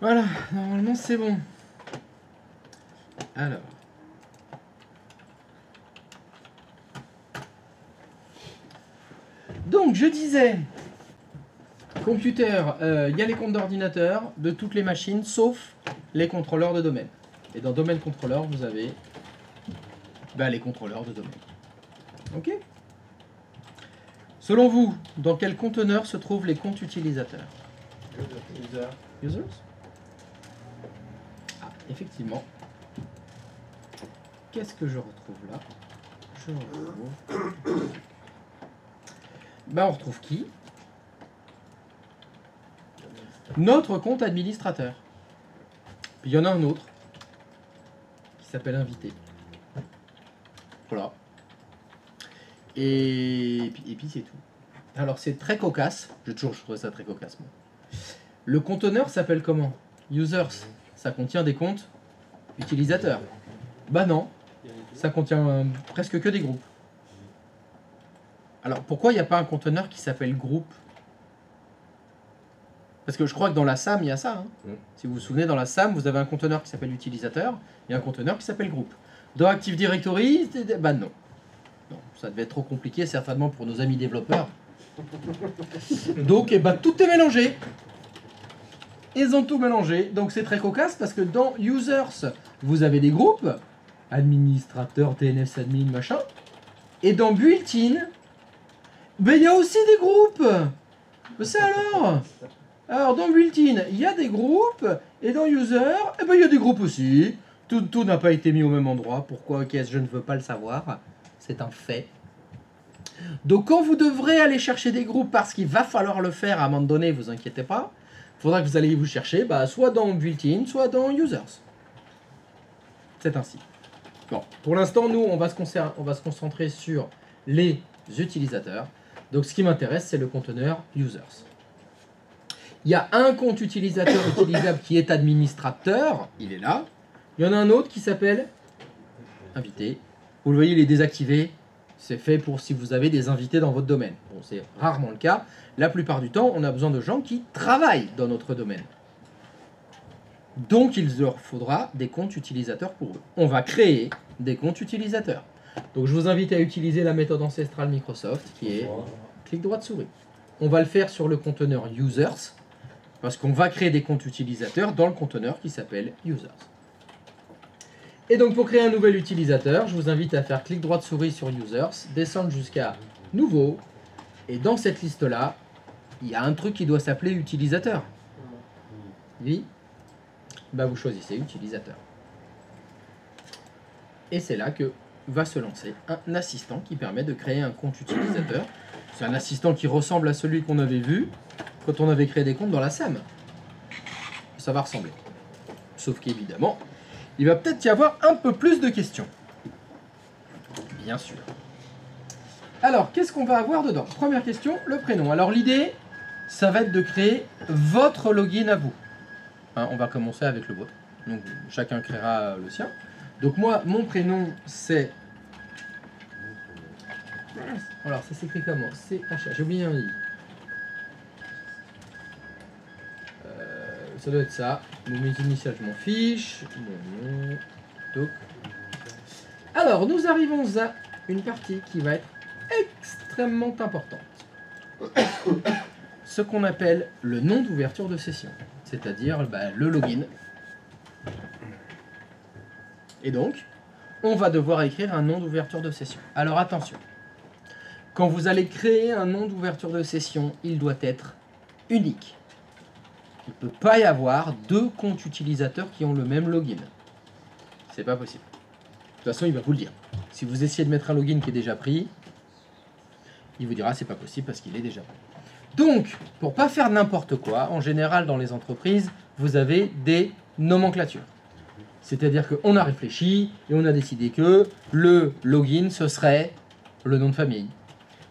S1: Voilà, normalement c'est bon. Alors. Donc je disais, computer, il y a les comptes d'ordinateur de toutes les machines sauf les contrôleurs de domaine. Et dans domaine contrôleur, vous avez les contrôleurs de domaine. Ok? Selon vous, dans quel conteneur se trouvent les comptes utilisateurs? Users? Ah, effectivement. Qu'est-ce que je retrouve là? Je retrouve... on retrouve qui? Notre compte administrateur. Puis il y en a un autre qui s'appelle invité. Voilà. Et puis c'est tout. Alors c'est très cocasse. Je trouve ça très cocasse. Moi. Le conteneur s'appelle comment? Users. Ça contient des comptes utilisateurs. Bah non. Ça contient presque que des groupes. Alors pourquoi il n'y a pas un conteneur qui s'appelle groupe? Parce que je crois que dans la SAM, il y a ça. Hein. Si vous vous souvenez, dans la SAM, vous avez un conteneur qui s'appelle utilisateur et un conteneur qui s'appelle groupe. Dans Active Directory, bah non. Non, ça devait être trop compliqué, certainement pour nos amis développeurs. Donc, tout est mélangé. Ils ont tout mélangé. Donc, c'est très cocasse parce que dans Users, vous avez des groupes, administrateur, TNS admin, machin. Et dans Built-in, il y a aussi des groupes. C'est alors. Alors, dans Built-in, il y a des groupes. Et dans User, il y a des groupes aussi. Tout n'a pas été mis au même endroit. Pourquoi? Je ne veux pas le savoir. C'est un fait. Donc quand vous devrez aller chercher des groupes, parce qu'il va falloir le faire à un moment donné, vous inquiétez pas, il faudra que vous allez vous chercher soit dans Built-in, soit dans Users. C'est ainsi. Bon, pour l'instant, nous, on va se concentrer sur les utilisateurs. Donc ce qui m'intéresse, c'est le conteneur Users. Il y a un compte utilisateur utilisable qui est administrateur, il est là. Il y en a un autre qui s'appelle invité. Vous le voyez, il est désactivé. C'est fait pour si vous avez des invités dans votre domaine. Bon, c'est rarement le cas. La plupart du temps, on a besoin de gens qui travaillent dans notre domaine. Donc, il leur faudra des comptes utilisateurs pour eux. On va créer des comptes utilisateurs. Donc, je vous invite à utiliser la méthode ancestrale Microsoft qui est clic droit de souris. On va le faire sur le conteneur Users parce qu'on va créer des comptes utilisateurs dans le conteneur qui s'appelle Users. Et donc pour créer un nouvel utilisateur, je vous invite à faire clic droit de souris sur Users, descendre jusqu'à Nouveau, et dans cette liste-là, il y a un truc qui doit s'appeler Utilisateur. Oui. Bah vous choisissez Utilisateur. Et c'est là que va se lancer un assistant qui permet de créer un compte utilisateur. C'est un assistant qui ressemble à celui qu'on avait vu quand on avait créé des comptes dans la SAM. Ça va ressembler. Sauf qu'évidemment, il va peut-être y avoir un peu plus de questions. Bien sûr. Alors, qu'est-ce qu'on va avoir dedans? Première question, le prénom. Alors l'idée, ça va être de créer votre login à vous. Hein, on va commencer avec le vôtre. Donc chacun créera le sien. Donc moi, mon prénom, c'est... Alors, ça s'écrit comment? C-H-A. J'ai oublié un I. Ça doit être ça. Bon, mes initiales, je m'en fiche. Mon nom. Donc. Alors, nous arrivons à une partie qui va être extrêmement importante. Ce qu'on appelle le nom d'ouverture de session. C'est-à-dire le login. Et donc, on va devoir écrire un nom d'ouverture de session. Alors attention. Quand vous allez créer un nom d'ouverture de session, il doit être unique. Il ne peut pas y avoir deux comptes utilisateurs qui ont le même login. C'est pas possible. De toute façon, il va vous le dire. Si vous essayez de mettre un login qui est déjà pris, il vous dira c'est pas possible parce qu'il est déjà pris. Donc, pour pas faire n'importe quoi, en général dans les entreprises, vous avez des nomenclatures. C'est-à-dire qu'on a réfléchi et on a décidé que le login, ce serait le nom de famille.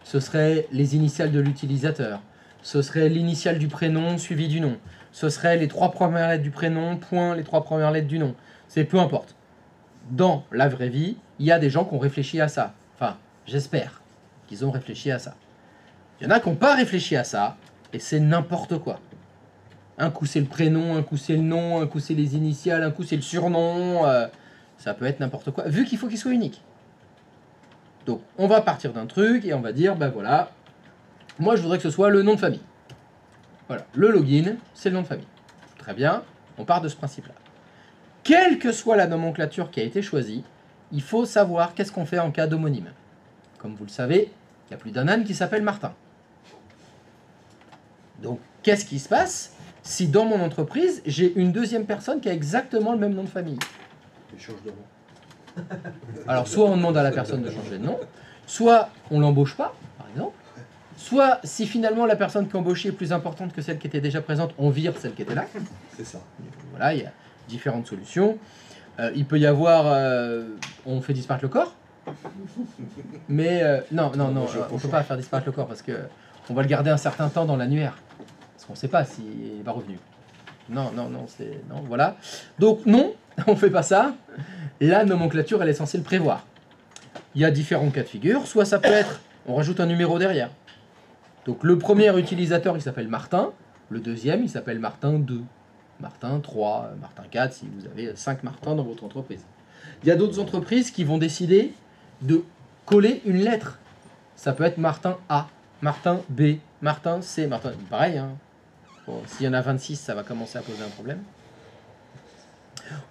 S1: Ce serait les initiales de l'utilisateur. Ce serait l'initiale du prénom suivi du nom. Ce serait les 3 premières lettres du prénom, point les 3 premières lettres du nom. C'est peu importe. Dans la vraie vie, il y a des gens qui ont réfléchi à ça. Enfin, j'espère qu'ils ont réfléchi à ça. Il y en a qui n'ont pas réfléchi à ça, et c'est n'importe quoi. Un coup c'est le prénom, un coup c'est le nom, un coup c'est les initiales, un coup c'est le surnom. Ça peut être n'importe quoi, vu qu'il faut qu'il soit unique. Donc, on va partir d'un truc et on va dire, voilà, moi je voudrais que ce soit le nom de famille. Voilà, le login, c'est le nom de famille. Très bien, on part de ce principe-là. Quelle que soit la nomenclature qui a été choisie, il faut savoir qu'est-ce qu'on fait en cas d'homonyme. Comme vous le savez, il y a plus d'un âne qui s'appelle Martin. Donc, qu'est-ce qui se passe si dans mon entreprise, j'ai une deuxième personne qui a exactement le même nom de famille?
S5: Il change de nom.
S1: Alors, soit on demande à la personne de changer de nom, soit on l'embauche pas, par exemple. Soit, si finalement la personne qui est embauchée est plus importante que celle qui était déjà présente, on vire celle qui était là.
S5: C'est ça.
S1: Voilà, il y a différentes solutions. Il peut y avoir... on fait disparaître le corps. Mais non, on ne peut pas faire disparaître le corps parce que on va le garder un certain temps dans l'annuaire. Parce qu'on ne sait pas s'il va revenir. Non, voilà. Donc non, on ne fait pas ça. La nomenclature, elle est censée le prévoir. Il y a différents cas de figure. Soit ça peut être, on rajoute un numéro derrière. Donc le premier utilisateur, il s'appelle Martin. Le deuxième, il s'appelle Martin 2. Martin 3, Martin 4, si vous avez 5 Martins dans votre entreprise. Il y a d'autres entreprises qui vont décider de coller une lettre. Ça peut être Martin A, Martin B, Martin C, Martin... Pareil, hein. Bon, s'il y en a 26, ça va commencer à poser un problème.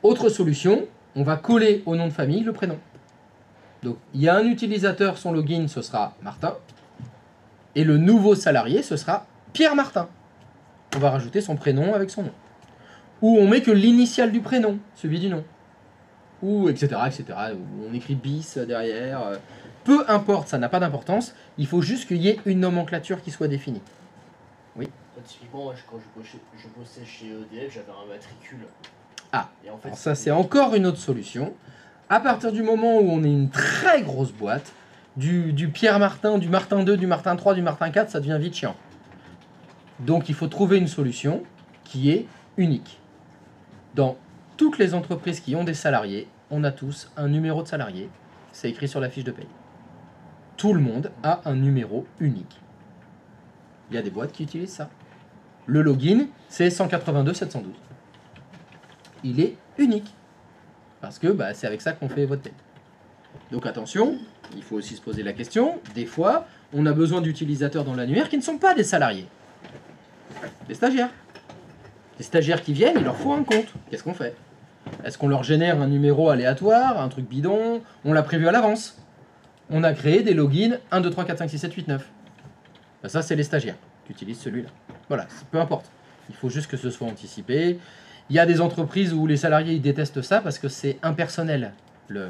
S1: Autre solution, on va coller au nom de famille le prénom. Donc, il y a un utilisateur, son login, ce sera Martin. Et le nouveau salarié, ce sera Pierre Martin. On va rajouter son prénom avec son nom. Ou on met que l'initiale du prénom, celui du nom. Ou etc. Ou on écrit bis derrière. Peu importe, ça n'a pas d'importance. Il faut juste qu'il y ait une nomenclature qui soit définie. Oui.
S7: Typiquement, moi, quand je bossais chez EDF, j'avais un matricule.
S1: Ah,
S7: et en fait,
S1: alors ça c'est encore une autre solution. À partir du moment où on est une très grosse boîte, du Pierre Martin, du Martin 2, du Martin 3, du Martin 4, ça devient vite chiant. Donc il faut trouver une solution qui est unique. Dans toutes les entreprises qui ont des salariés, on a tous un numéro de salarié. C'est écrit sur la fiche de paye. Tout le monde a un numéro unique. Il y a des boîtes qui utilisent ça. Le login, c'est 182 712. Il est unique. Parce que c'est avec ça qu'on fait votre paye. Donc attention, il faut aussi se poser la question. Des fois, on a besoin d'utilisateurs dans l'annuaire qui ne sont pas des salariés. Des stagiaires. Les stagiaires qui viennent, il leur faut un compte. Qu'est-ce qu'on fait? Est-ce qu'on leur génère un numéro aléatoire, un truc bidon? On l'a prévu à l'avance. On a créé des logins 1, 2, 3, 4, 5, 6, 7, 8, 9. Ben ça, c'est les stagiaires qui utilisent celui-là. Voilà, peu importe. Il faut juste que ce soit anticipé. Il y a des entreprises où les salariés ils détestent ça parce que c'est impersonnel, le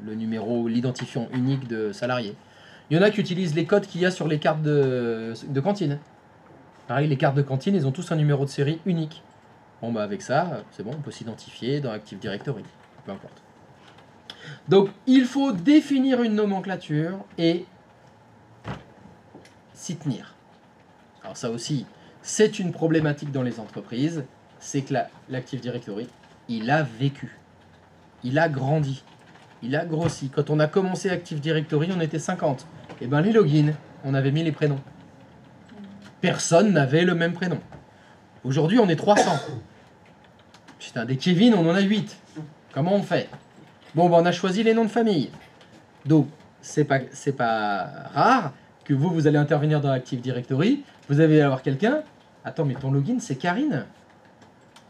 S1: numéro, l'identifiant unique de salarié. Il y en a qui utilisent les codes qu'il y a sur les cartes de cantine. Pareil, les cartes de cantine, ils ont tous un numéro de série unique. Bon, bah avec ça, c'est bon, on peut s'identifier dans Active Directory. Peu importe. Donc, il faut définir une nomenclature et s'y tenir. Alors ça aussi, c'est une problématique dans les entreprises, c'est que l'Active Directory, il a vécu, il a grandi, il a grossi. Quand on a commencé Active Directory, on était 50. Et bien les logins, on avait mis les prénoms. Personne n'avait le même prénom. Aujourd'hui, on est 300. Putain, des Kevin, on en a 8. Comment on fait? Bon, ben on a choisi les noms de famille. Donc, c'est pas rare que vous allez intervenir dans Active Directory, vous allez avoir quelqu'un. Attends, mais ton login, c'est Karine.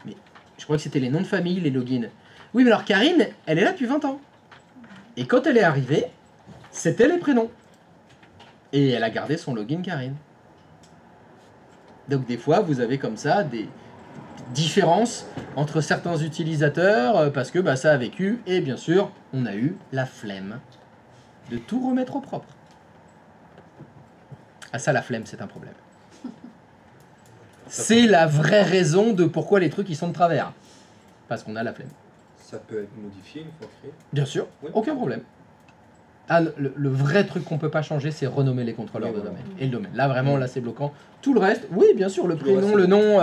S1: Mais je crois que c'était les noms de famille, les logins. Oui, mais alors Karine, elle est là depuis 20 ans. Et quand elle est arrivée, c'était les prénoms. Et elle a gardé son login Karine. Donc des fois, vous avez comme ça des différences entre certains utilisateurs parce que bah, ça a vécu. Et bien sûr, on a eu la flemme de tout remettre au propre. Ah ça, la flemme, c'est un problème. C'est la vraie raison de pourquoi les trucs ils sont de travers. Parce qu'on a la flemme.
S5: Ça peut être modifié une fois créé.
S1: Bien sûr,
S5: Oui.
S1: aucun problème. Ah, le vrai truc qu'on peut pas changer, c'est renommer les contrôleurs
S5: Oui,
S1: de
S5: voilà.
S1: domaine. Et le domaine. Là, vraiment, là, c'est bloquant. Tout le reste, oui, bien sûr, le
S5: Tout le
S1: prénom,
S5: reste,
S1: le
S5: c'est
S1: nom,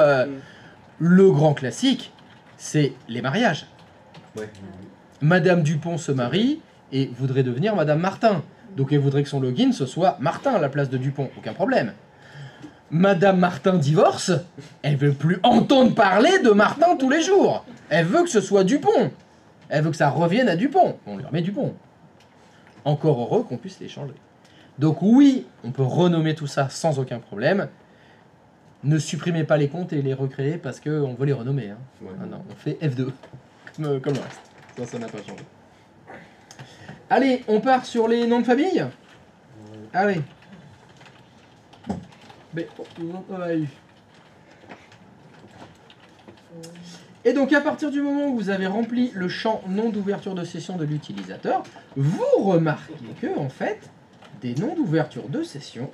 S1: le grand classique, c'est les mariages.
S5: Ouais.
S1: Madame Dupont se marie et voudrait devenir Madame Martin. Donc elle voudrait que son login ce soit Martin à la place de Dupont. Aucun problème. Madame Martin divorce, elle veut plus entendre parler de Martin tous les jours. Elle veut que ce soit Dupont. Elle veut que ça revienne à Dupont. On lui remet Dupont. Encore heureux qu'on puisse les changer. Donc oui, on peut renommer tout ça sans aucun problème. Ne supprimez pas les comptes et les recréer parce qu'on veut les renommer. Hein.
S5: Ouais.
S1: Ah non, on fait F2, comme le reste. Ça n'a pas changé. Allez, on part sur les noms de famille. Allez. Mais, on a eu. Et donc à partir du moment où vous avez rempli le champ nom d'ouverture de session de l'utilisateur, vous remarquez que en fait, des noms d'ouverture de session,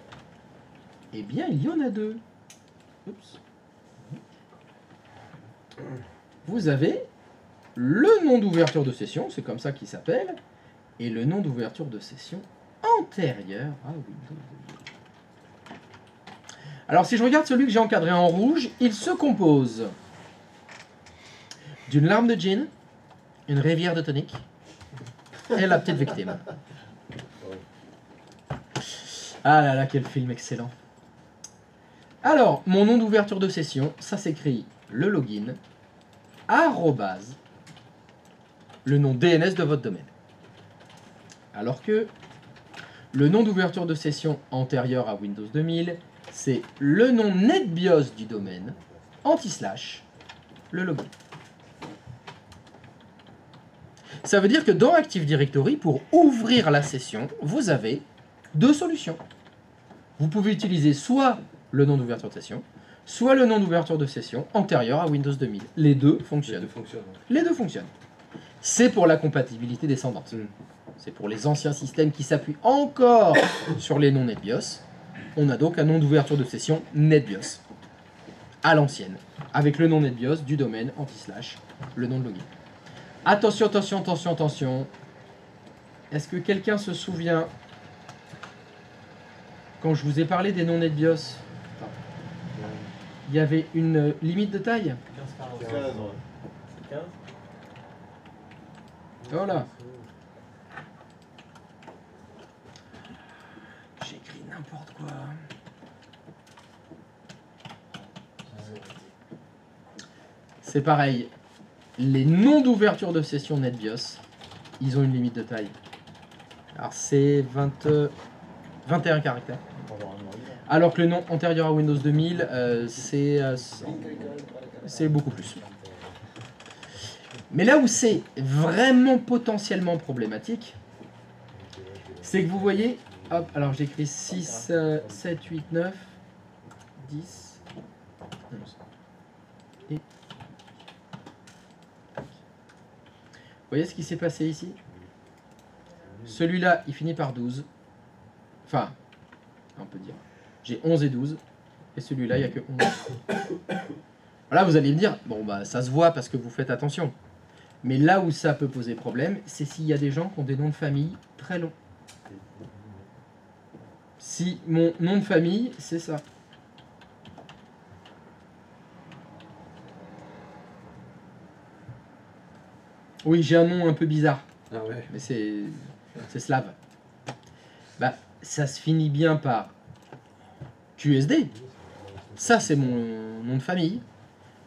S1: eh bien il y en a deux. Oups. Vous avez le nom d'ouverture de session, c'est comme ça qu'il s'appelle, et le nom d'ouverture de session antérieur à Windows 2000. Alors si je regarde celui que j'ai encadré en rouge, il se compose d'une larme de gin, une rivière de tonic et la petite victime. Ah là là, quel film excellent. Alors, mon nom d'ouverture de session, ça s'écrit le login, arrobase, le nom DNS de votre domaine. Alors que le nom d'ouverture de session antérieur à Windows 2000, c'est le nom NetBIOS du domaine, anti-slash, le login. Ça veut dire que dans Active Directory, pour ouvrir la session, vous avez deux solutions. Vous pouvez utiliser soit le nom d'ouverture de session, soit le nom d'ouverture de session antérieur à Windows 2000. Les deux fonctionnent. Les deux fonctionnent. C'est pour la compatibilité descendante. C'est pour les anciens systèmes qui s'appuient encore sur les noms NetBIOS. On a donc un nom d'ouverture de session NetBIOS, à l'ancienne, avec le nom NetBIOS du domaine anti-slash, le nom de login. Attention, attention, attention, attention. Est-ce que quelqu'un se souvient, quand je vous ai parlé des noms NetBIOS, il y avait une limite de taille?
S7: 15
S6: 15, ouais.
S7: 15.
S1: Voilà. J'ai écrit n'importe quoi. C'est pareil. Les noms d'ouverture de session NetBIOS, ils ont une limite de taille. Alors c'est 21 caractères. Alors que le nom antérieur à Windows 2000, c'est beaucoup plus. Mais là où c'est vraiment potentiellement problématique, c'est que vous voyez, hop, alors j'écris 6, 7, 8, 9, 10, 11. Et... Vous voyez ce qui s'est passé ici? Celui-là, il finit par 12. Enfin, on peut dire. J'ai 11 et 12. Et celui-là, il n'y a que 11. Là, vous allez me dire, bon, bah, ça se voit parce que vous faites attention. Mais là où ça peut poser problème, c'est s'il y a des gens qui ont des noms de famille très longs. Si mon nom de famille, c'est ça. Oui, j'ai un nom un peu bizarre.
S5: Ah ouais.
S1: Mais c'est slave. Bah, ça se finit bien par QSD. Ça, c'est mon nom de famille.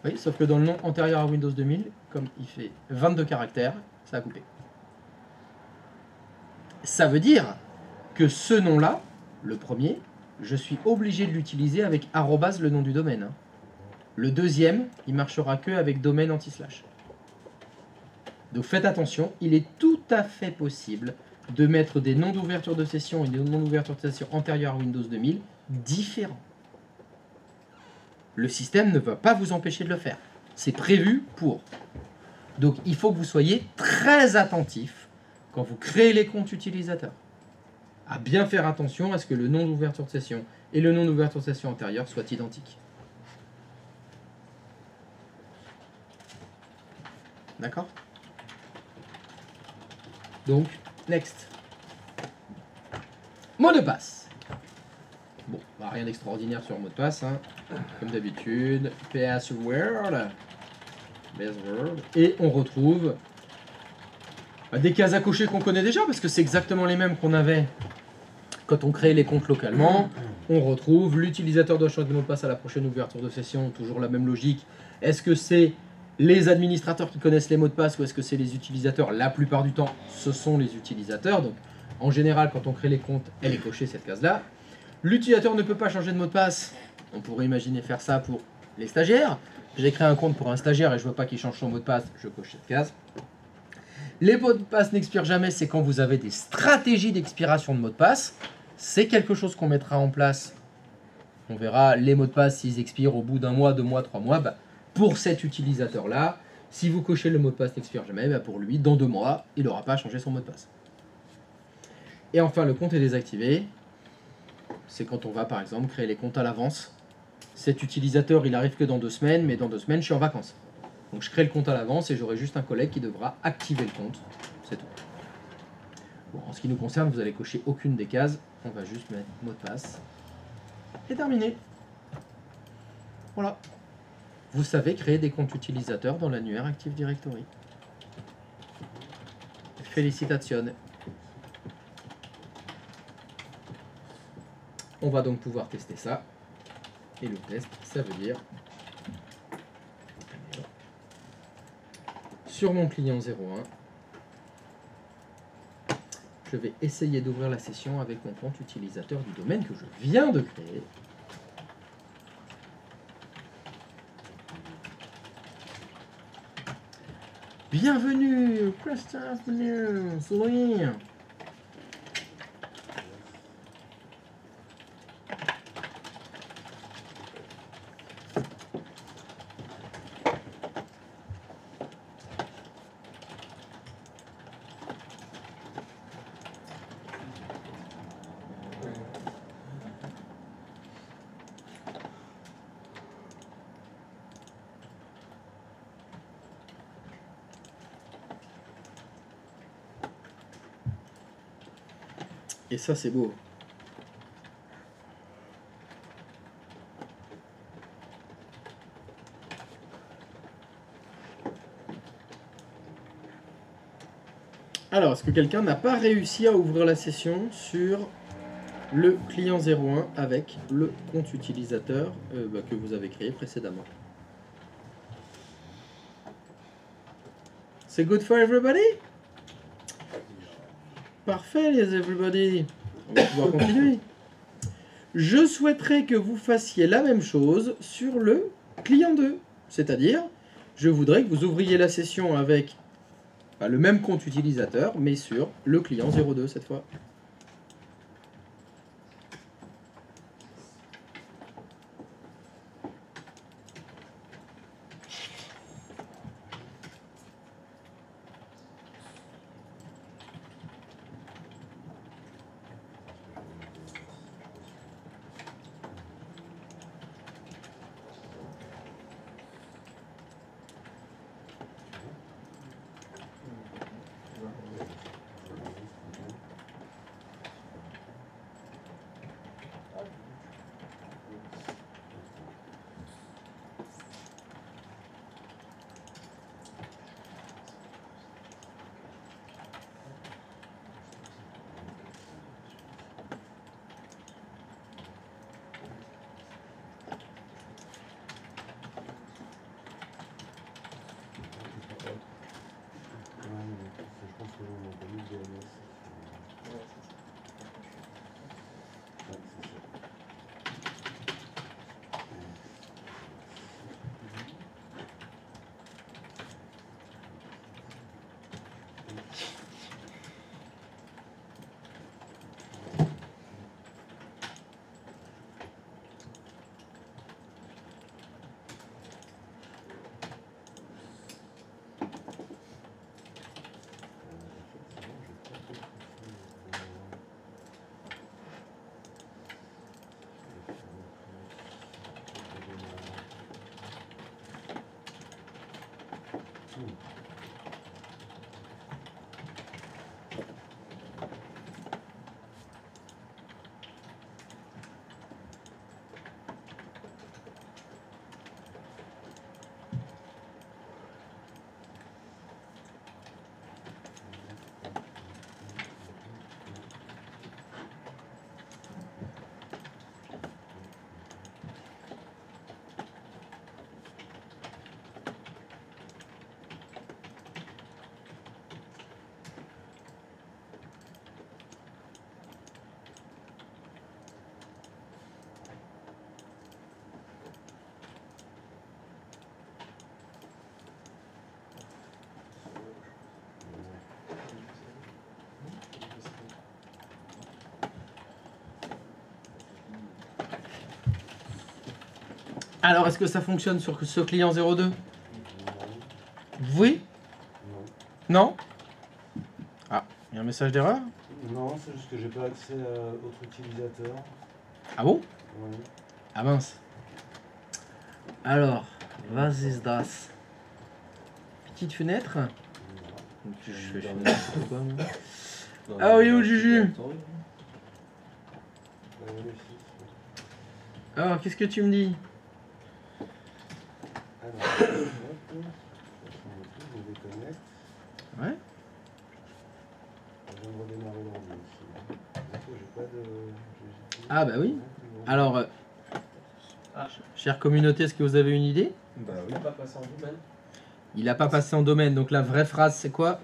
S1: Oui, sauf que dans le nom antérieur à Windows 2000, comme il fait 22 caractères, ça a coupé. Ça veut dire que ce nom-là, le premier, je suis obligé de l'utiliser avec arrobase le nom du domaine. Le deuxième, il marchera que avec domaine anti-slash. Donc faites attention, il est tout à fait possible de mettre des noms d'ouverture de session et des noms d'ouverture de session antérieurs à Windows 2000 différents. Le système ne va pas vous empêcher de le faire. C'est prévu pour. Donc il faut que vous soyez très attentif quand vous créez les comptes utilisateurs. À bien faire attention à ce que le nom d'ouverture de session et le nom d'ouverture de session antérieure soient identiques. D'accord ? Donc, next. Mot de passe. Bon, bah, rien d'extraordinaire sur le mot de passe, hein. Comme d'habitude. Password. Et on retrouve des cases à cocher qu'on connaît déjà, parce que c'est exactement les mêmes qu'on avait quand on crée les comptes localement. On retrouve l'utilisateur doit changer de mot de passe à la prochaine ouverture de session, toujours la même logique. Est-ce que c'est les administrateurs qui connaissent les mots de passe ou est-ce que c'est les utilisateurs? La plupart du temps, ce sont les utilisateurs. Donc, en général, quand on crée les comptes, elle est cochée, cette case-là. L'utilisateur ne peut pas changer de mot de passe. On pourrait imaginer faire ça pour les stagiaires. J'ai créé un compte pour un stagiaire et je ne veux pas qu'il change son mot de passe, je coche cette case. Les mots de passe n'expirent jamais, c'est quand vous avez des stratégies d'expiration de mots de passe. C'est quelque chose qu'on mettra en place. On verra les mots de passe s'ils expirent au bout d'un mois, 2 mois, 3 mois. Bah, pour cet utilisateur-là, si vous cochez le mot de passe n'expire jamais, bah pour lui, dans 2 mois, il n'aura pas à changer son mot de passe. Et enfin, le compte est désactivé. C'est quand on va, par exemple, créer les comptes à l'avance. Cet utilisateur, il arrive que dans 2 semaines, mais dans 2 semaines, je suis en vacances. Donc je crée le compte à l'avance et j'aurai juste un collègue qui devra activer le compte. C'est tout. Bon, en ce qui nous concerne, vous allez cocher aucune des cases. On va juste mettre mot de passe. Et terminé. Voilà. Vous savez créer des comptes utilisateurs dans l'annuaire Active Directory. Félicitations. On va donc pouvoir tester ça. Et le test, ça veut dire... Sur mon client 01, je vais essayer d'ouvrir la session avec mon compte utilisateur du domaine que je viens de créer. Bienvenue, Christophe, sourire. Et ça, c'est beau. Alors, est-ce que quelqu'un n'a pas réussi à ouvrir la session sur le client 01 avec le compte utilisateur que vous avez créé précédemment? C'est good for everybody? Parfait, les everybody. On va pouvoir continuer. Je souhaiterais que vous fassiez la même chose sur le client 2. C'est-à-dire je voudrais que vous ouvriez la session avec le même compte utilisateur, mais sur le client 02 cette fois.
S2: Je pense que on a pas mis le DNS. Ouais, c'est ça.
S1: Alors, est-ce que ça fonctionne sur ce client 02? Oui? Non? Ah, il y a un message d'erreur?
S2: Non, c'est juste que j'ai pas accès à autre utilisateur.
S1: Ah bon?
S2: Ouais.
S1: Ah mince. Alors, was ist das? Petite fenêtre. Je fais fenêtre, quoi, moi. Ah oui, où Juju? Alors, qu'est-ce que tu me dis?
S2: Alors, hop, je me déconnecte.
S1: Ouais.
S2: Je viens de redémarrer l'ordi aussi. J'ai pas de...
S1: Ah bah oui. Alors, chère communauté, est-ce que vous avez une idée?
S5: Bah
S3: Il
S5: oui.
S3: n'a pas passé en domaine.
S1: Il n'a pas passé en domaine, donc la vraie phrase c'est quoi?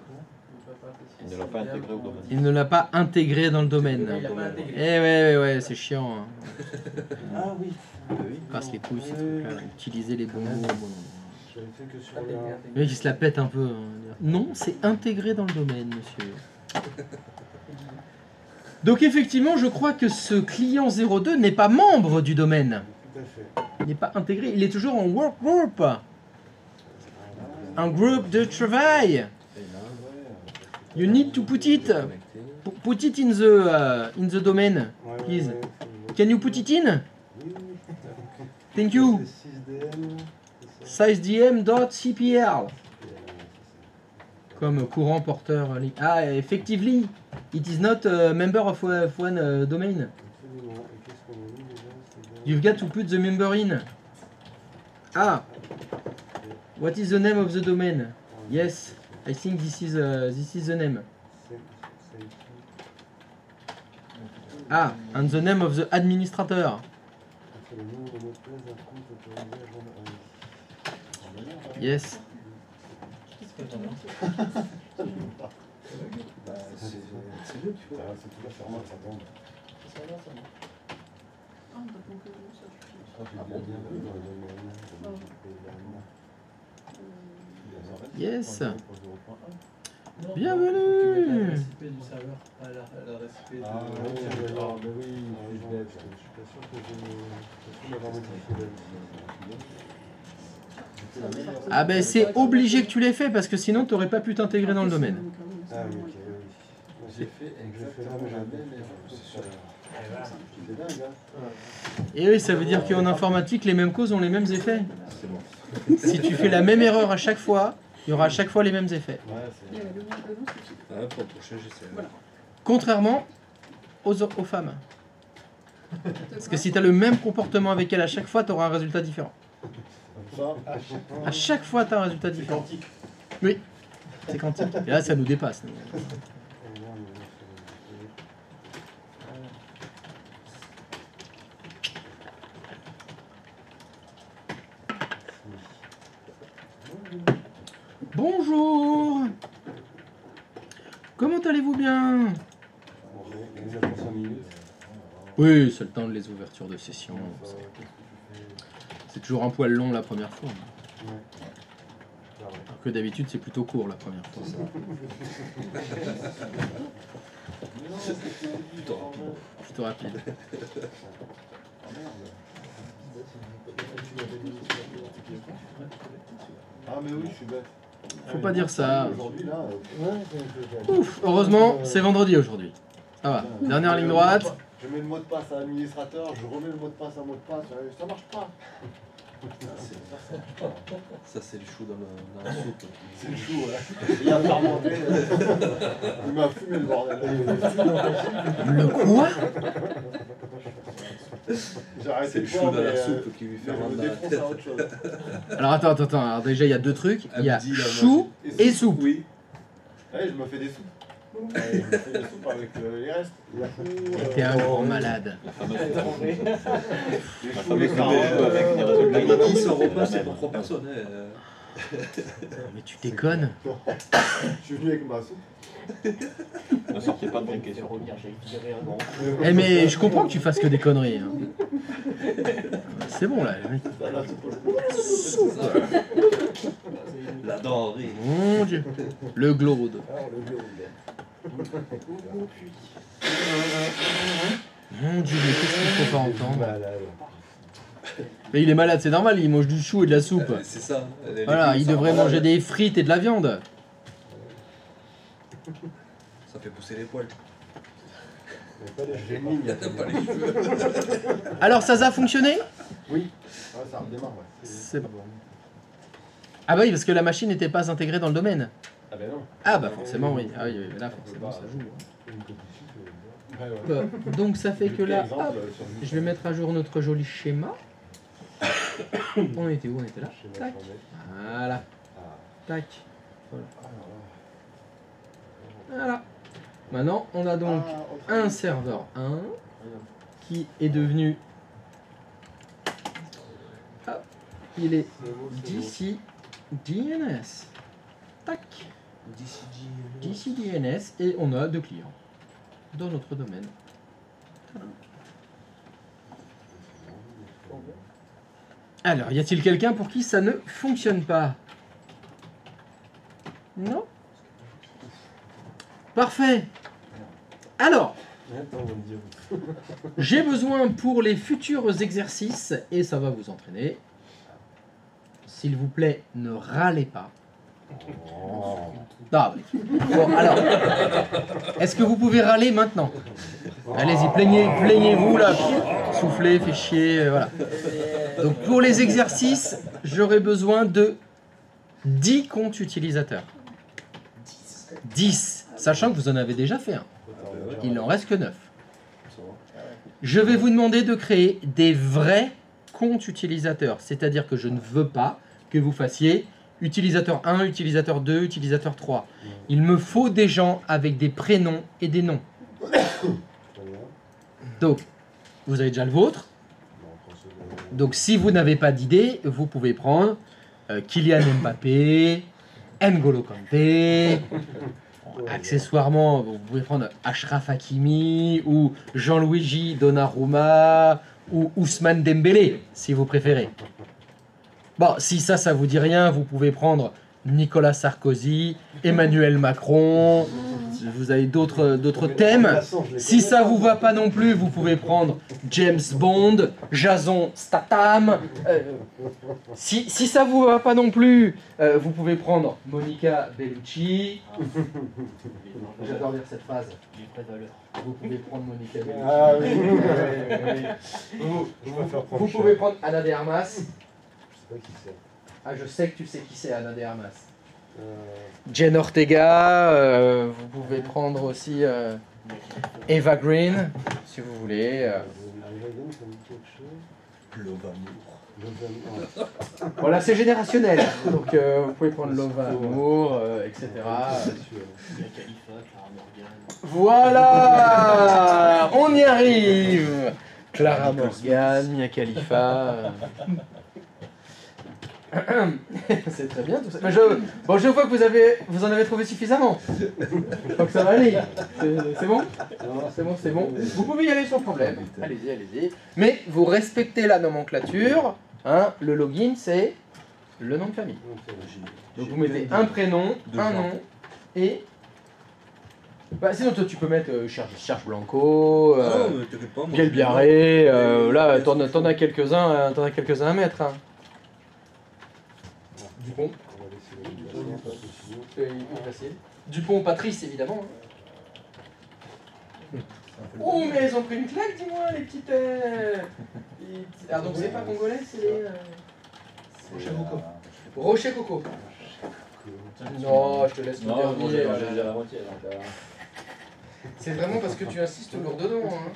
S5: Il ne l'a pas intégré au domaine.
S1: Il ne l'a pas intégré dans le domaine.
S3: Il l'a pas intégré.
S1: Eh ouais, c'est chiant. Hein.
S2: Ah oui.
S1: Casse les couilles, ces trucs-là. Utiliser les bons mots.
S2: J'avais fait que sur
S3: Intégré,
S2: la...
S3: intégré.
S1: Le mec il se la pète un peu. Hein. Non, c'est intégré dans le domaine, monsieur. Donc effectivement, je crois que ce client 02 n'est pas membre du domaine.
S2: Tout à fait.
S1: Il n'est pas intégré, il est toujours en work group. Un groupe de travail. You need to put it in the domain, please. Can you put it in?
S2: Oui, oui.
S1: Thank you.
S2: C'est 6DM.
S1: Sizedm.cpl. Comme courant porteur. Ah, effectively, it is not a member of one domain.
S2: Absolument. Et qu'est-ce qu'on a mis déjà?
S1: You've got to put the member in. Ah, what is the name of the domain? Yes, I think this is the name. Ah, and the name of the administrator.
S2: C'est le nom de mot de passe d'un compte autorisé à joindre.
S1: Yes.
S2: Bah, c'est mieux, tu vois. C'est tout là, c'est vraiment que ça tombe.
S4: Ah, on t'a confirmé ça, je suis.
S2: Je crois que j'ai bien vu dans le domaine.
S1: Yes.
S3: Non,
S1: Bienvenue.
S3: non, faut que tu mettes l'adresse IP du serveur, pas l'adresse IP de...
S6: Ah oui, mais oui, je suis bête.
S2: Je suis pas sûr que j'ai l'avoir modifié là.
S1: Ah ben c'est obligé que tu l'aies fait parce que sinon tu n'aurais pas pu t'intégrer dans le domaine.
S2: Ah oui, ok, oui.
S3: J'ai fait exactement la même erreur.
S6: C'est dingue, hein.
S1: Et oui, ça veut dire qu'en informatique, les mêmes causes ont les mêmes effets. Si tu fais la même erreur à chaque fois, il y aura à chaque fois les mêmes effets.
S6: Ouais, c'est...
S5: Ah, pour le prochain, j'essaie.
S1: Contrairement aux femmes. Parce que si tu as le même comportement avec elle à chaque fois, tu auras un résultat différent.
S6: Ça,
S1: À chaque fois, tu as un résultat
S7: C'est
S1: différent.
S7: quantique.
S1: Oui, c'est quantique. Et là, ça nous dépasse. nous. Bonjour. Comment allez-vous bien?
S2: On est là pour 5 minutes.
S1: Oui, c'est le temps de les ouvertures de session. C'est toujours un poil long la première fois.
S2: Ouais.
S1: Alors que d'habitude, c'est plutôt court la première fois. Plutôt rapide.
S6: Ah mais oui, je suis bête.
S1: Faut pas dire ça.
S6: Aujourd'hui, là...
S1: Ouf, heureusement, c'est vendredi aujourd'hui. Ça va. Dernière ligne droite.
S6: Je mets le mot de passe à l'administrateur, je remets le mot de passe à mot de passe, ça marche pas.
S5: Ça, c'est le chou dans la soupe.
S6: C'est le chou, ouais. Il a fermenté. Il m'a fumé le bordel.
S1: Le quoi?
S6: J'ai arrêté
S5: C'est le
S6: de
S5: chou
S6: boire,
S5: dans la
S6: mais,
S5: soupe qui lui
S6: mais
S5: fait
S6: je me
S5: rendre la
S6: défonce
S5: tête.
S6: à autre chose.
S1: Alors attends. Alors déjà, il y a deux trucs. Il y a
S5: Elle me dit, là, moi,
S1: chou et soupe.
S5: Oui.
S6: Ouais, je me fais des soupes. Ouais, je me fais des soupes avec les restes.
S1: T'es un grand malade.
S5: La fameuse
S6: Les
S5: La
S6: choux, les
S5: fameuse
S6: carottes.
S5: avec des résultats identiques. Son repas, c'est pour 3 personnes.
S1: Mais tu déconnes.
S6: Je suis venu avec ma soupe.
S5: Ne sortez pas de bonnes questions.
S7: Regarde, j'ai viré un grand.
S1: Eh mais je comprends que tu fasses que des conneries. Hein. C'est bon là, les mecs.
S6: La soupe au chou.
S5: La denrée.
S1: Mon dieu. Le glaude. Mon dieu, mais qu'est-ce qu'il faut pas entendre?
S2: Malade.
S1: Mais il est malade, c'est normal, il mange du chou et de la soupe.
S5: C'est ça.
S1: Voilà, il devrait manger des frites et de la viande.
S5: Ça fait pousser les poils.
S2: Mais pas les
S6: Génie, il y a
S5: Pas les cheveux.
S1: Alors ça a fonctionné?
S6: Oui. Ouais, ça redémarre, ouais.
S1: C'est bon. Ah bah oui, parce que la machine n'était pas intégrée dans le domaine.
S6: Ah ben non.
S1: Ah bah forcément oui, ah oui, là forcément ça joue.
S6: Ouais, ouais.
S1: Donc ça fait que là,
S6: Exemple,
S1: hop,
S6: sur le-
S1: je vais mettre à jour notre joli schéma. On était où? On était là.
S2: Schéma
S1: Tac.
S2: formé.
S1: Voilà. Tac. Voilà. Maintenant, on a donc un serveur 1 qui est devenu... Hop, il est DC DNS. Tac. DC DNS et on a 2 clients dans notre domaine. Voilà. Alors, y a-t-il quelqu'un pour qui ça ne fonctionne pas? Non? Parfait. Alors,
S2: Attends, on va me dire.
S1: j'ai besoin pour les futurs exercices, et ça va vous entraîner, s'il vous plaît, ne râlez pas. Ah, oui. Bon, alors, est-ce que vous pouvez râler maintenant? Allez-y, plaignez-vous là, soufflez, faites chier, voilà. Donc pour les exercices, j'aurai besoin de 10 comptes utilisateurs. 10, sachant que vous en avez déjà fait un. Il n'en reste que 9. Je vais vous demander de créer des vrais comptes utilisateurs, c'est-à-dire que je ne veux pas que vous fassiez utilisateur 1, utilisateur 2, utilisateur 3. Il me faut des gens avec des prénoms et des noms. Donc, vous avez déjà le vôtre. Donc, si vous n'avez pas d'idée, vous pouvez prendre Kylian Mbappé, N'Golo Kanté. Accessoirement, vous pouvez prendre Achraf Hakimi ou Gianluigi Donnarumma ou Ousmane Dembélé, si vous préférez. Bon, si ça vous dit rien, vous pouvez prendre Nicolas Sarkozy, Emmanuel Macron, vous avez d'autres thèmes. Si ça vous va pas non plus, vous pouvez prendre James Bond, Jason Statham. Si ça vous va pas non plus, vous pouvez prendre Monica Bellucci. J'adore dire cette phrase.
S7: J'ai pas de valeur.
S1: Vous pouvez prendre Monica Bellucci.
S2: Ah oui.
S1: Vous pouvez prendre Anna de Armas.
S2: Je sais pas qui c'est.
S1: Ah, je sais que tu sais qui c'est, Anna de Armas. Jen Ortega, vous pouvez prendre aussi Eva Green, si vous voulez. Voilà, c'est générationnel. Donc vous pouvez prendre Lova Amour, etc.
S7: Mia Khalifa, Clara Morgan.
S1: Voilà, on y arrive. Clara Morgan, Mia Khalifa. C'est très bien tout ça. Mais je vois que vous en avez trouvé suffisamment. Je crois que ça va aller. C'est bon? C'est bon. Vous pouvez y aller sans problème. Allez-y. Mais vous respectez la nomenclature. Hein, le login, c'est le nom de famille. Donc vous mettez un prénom, un nom et... Bah, sinon toi tu peux mettre Cherche Blanco, Gelbiaré, là t'en as quelques-uns à mettre. Hein. Dupont. C'est facile. Dupont, Patrice, évidemment. Oh, mais elles ont pris une claque, dis-moi, les petites... Ah, donc c'est pas congolais, c'est les...
S3: Rocher Coco.
S1: Rocher Coco. Non, je te laisse me dire.
S5: J'ai déjà la moitié.
S1: C'est vraiment parce que tu insistes toujours dedans, hein.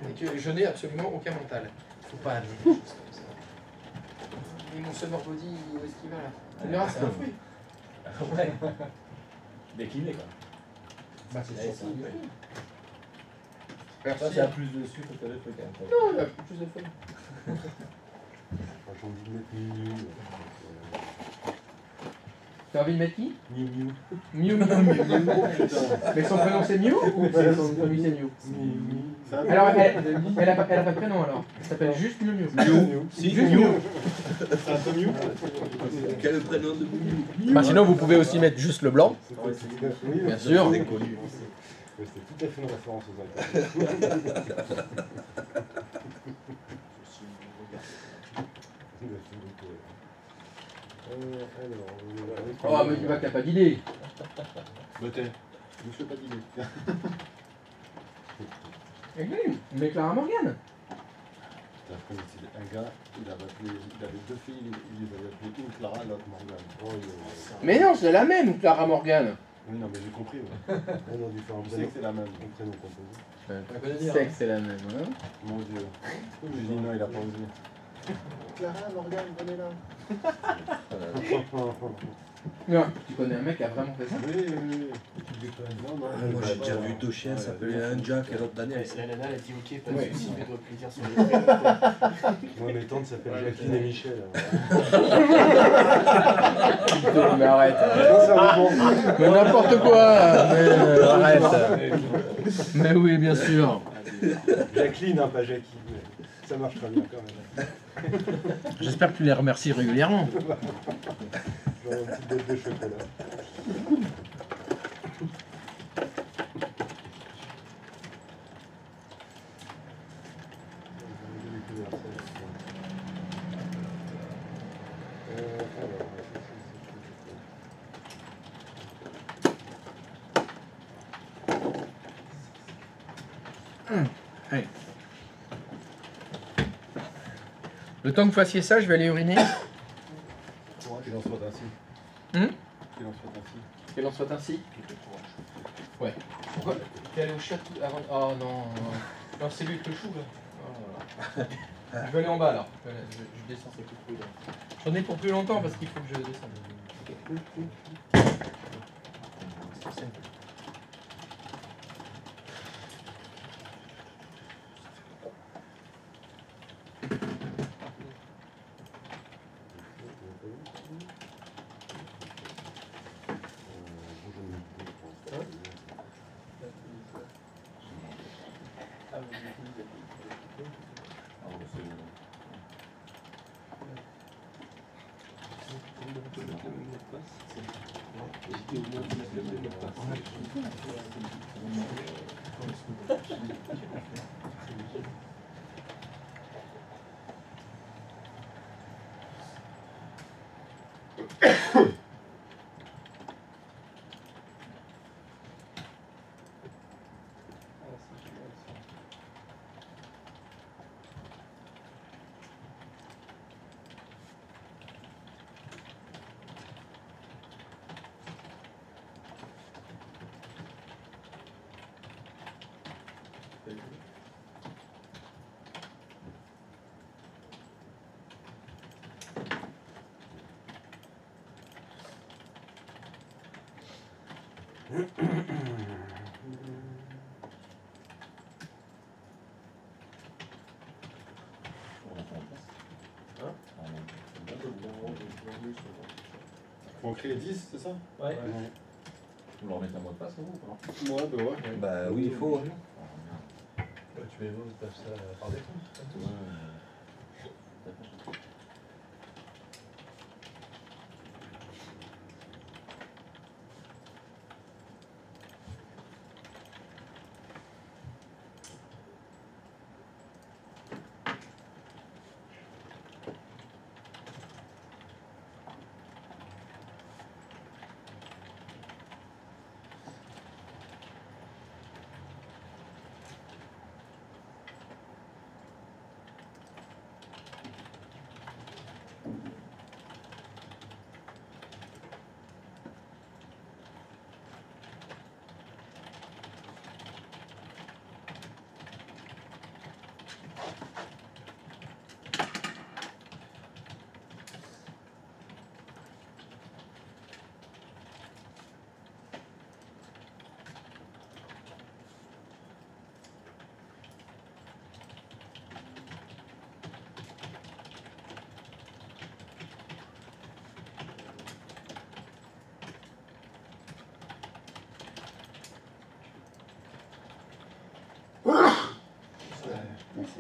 S1: Et que je n'ai absolument aucun mental. Faut pas amener des choses comme ça. Mais mon summer body, où est-ce qu'il va là? Tu verras, c'est un fruit.
S3: Ouais. Décliné quoi.
S1: Bah, c'est
S3: Ouais,
S1: ça.
S3: c'est un fruit.
S1: Merci.
S3: Ça, c'est à plus de sucre que de trucs. Hein.
S1: Non, il y a plus de fun.
S2: J'ai envie de mettre Miu.
S1: T'as envie de mettre qui?
S2: Miu.
S1: Miu. Mais son prénom c'est Miu ou son famille c'est Miu? Alors elle a pas de prénom alors. Elle s'appelle juste Miu.
S5: Si,
S1: Juste
S5: Miu.
S1: Miu.
S2: C'est un peu Miu.
S5: Quel prénom de Miu?
S1: Bah sinon vous pouvez aussi mettre juste le blanc.
S2: Oui,
S1: Bien sûr.
S2: c'est connu. C'est tout à fait une référence aux Alpes.
S1: Oh mais tu vois que t'as pas d'idée.
S6: Peut-être. Je ne fais pas d'idée.
S1: Mais Clara Morgan.
S6: Un gars, il avait deux filles, il les avait appelées une Clara, l'autre Morgane.
S1: Mais non, c'est la même Clara Morgan.
S6: Oui, non, mais j'ai compris. Ouais.
S2: On a dû faire un
S6: Je sais que c'est la même.
S2: prénom composé.
S1: Je sais que c'est la même. Hein.
S6: Mon Dieu. J'ai dit non, il a pas osé. Clara, Morgane, venez là.
S1: Non, tu connais un mec qui a vraiment fait ça?
S6: Oui. Non, non.
S5: Moi j'ai déjà vu deux chiens s'appeler un Jack et l'autre Daniel.
S7: La nana elle a dit ok, pas de
S1: Ouais.
S7: soucis, fais-toi plaisir sur les
S2: Moi, mes tantes s'appellent Jacqueline et Michel.
S1: Putain, mais arrête.
S2: Sincèrement.
S1: Mais n'importe quoi. Mais arrête. Mais oui, bien sûr.
S2: Jacqueline, hein, pas Jackie. Mais ça marche très bien quand même.
S1: J'espère que tu les remercies régulièrement.
S2: Genre une petite boîte de chocolat.
S1: Allez. Le temps que vous fassiez ça, je vais aller uriner.
S6: Qu'il en soit ainsi.
S1: Hum
S6: Qu'il en soit ainsi.
S1: Qu'elle en soit ainsi. Ouais. Pourquoi t'es allé au chat avant? Oh non. Non, c'est lui avec le chou là. Oh là là. Je vais aller en bas alors. Je descends ces coups de coude. J'en ai pour plus longtemps parce qu'il faut que je descende.
S4: peut mettre le même mot de passe. J'ai dit au moins de mettre le même mot de passe. Ah, c'est génial ça.
S6: Faut en créer 10, c'est ça?
S3: Ouais.
S5: Vous leur mettez un mot de passe, vous ou pas?
S6: Ouais, bah ouais.
S5: Bah oui, il faut.
S3: Tu les autres passent ça par défaut. comme ça.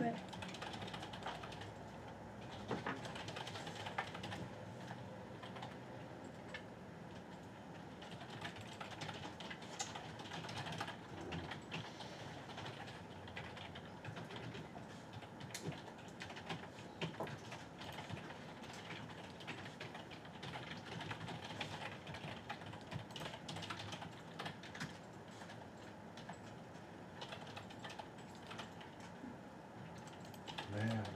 S8: Ouais.
S6: Merde.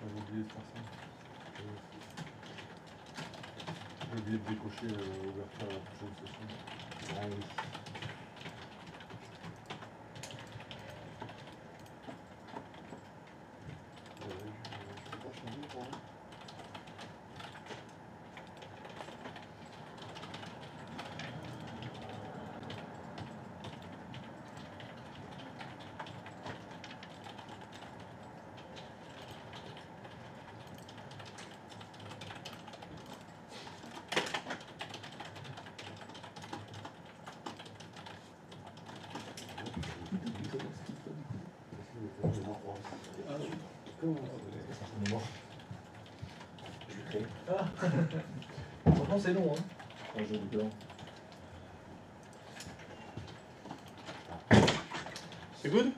S6: J'avais oublié de faire ça. J'ai oublié de décocher l'ouverture à la prochaine session. Ah oui. Je peux pas changer pour moi.
S3: Franchement, c'est long, hein.
S5: Un jeu de blanc.
S3: C'est good?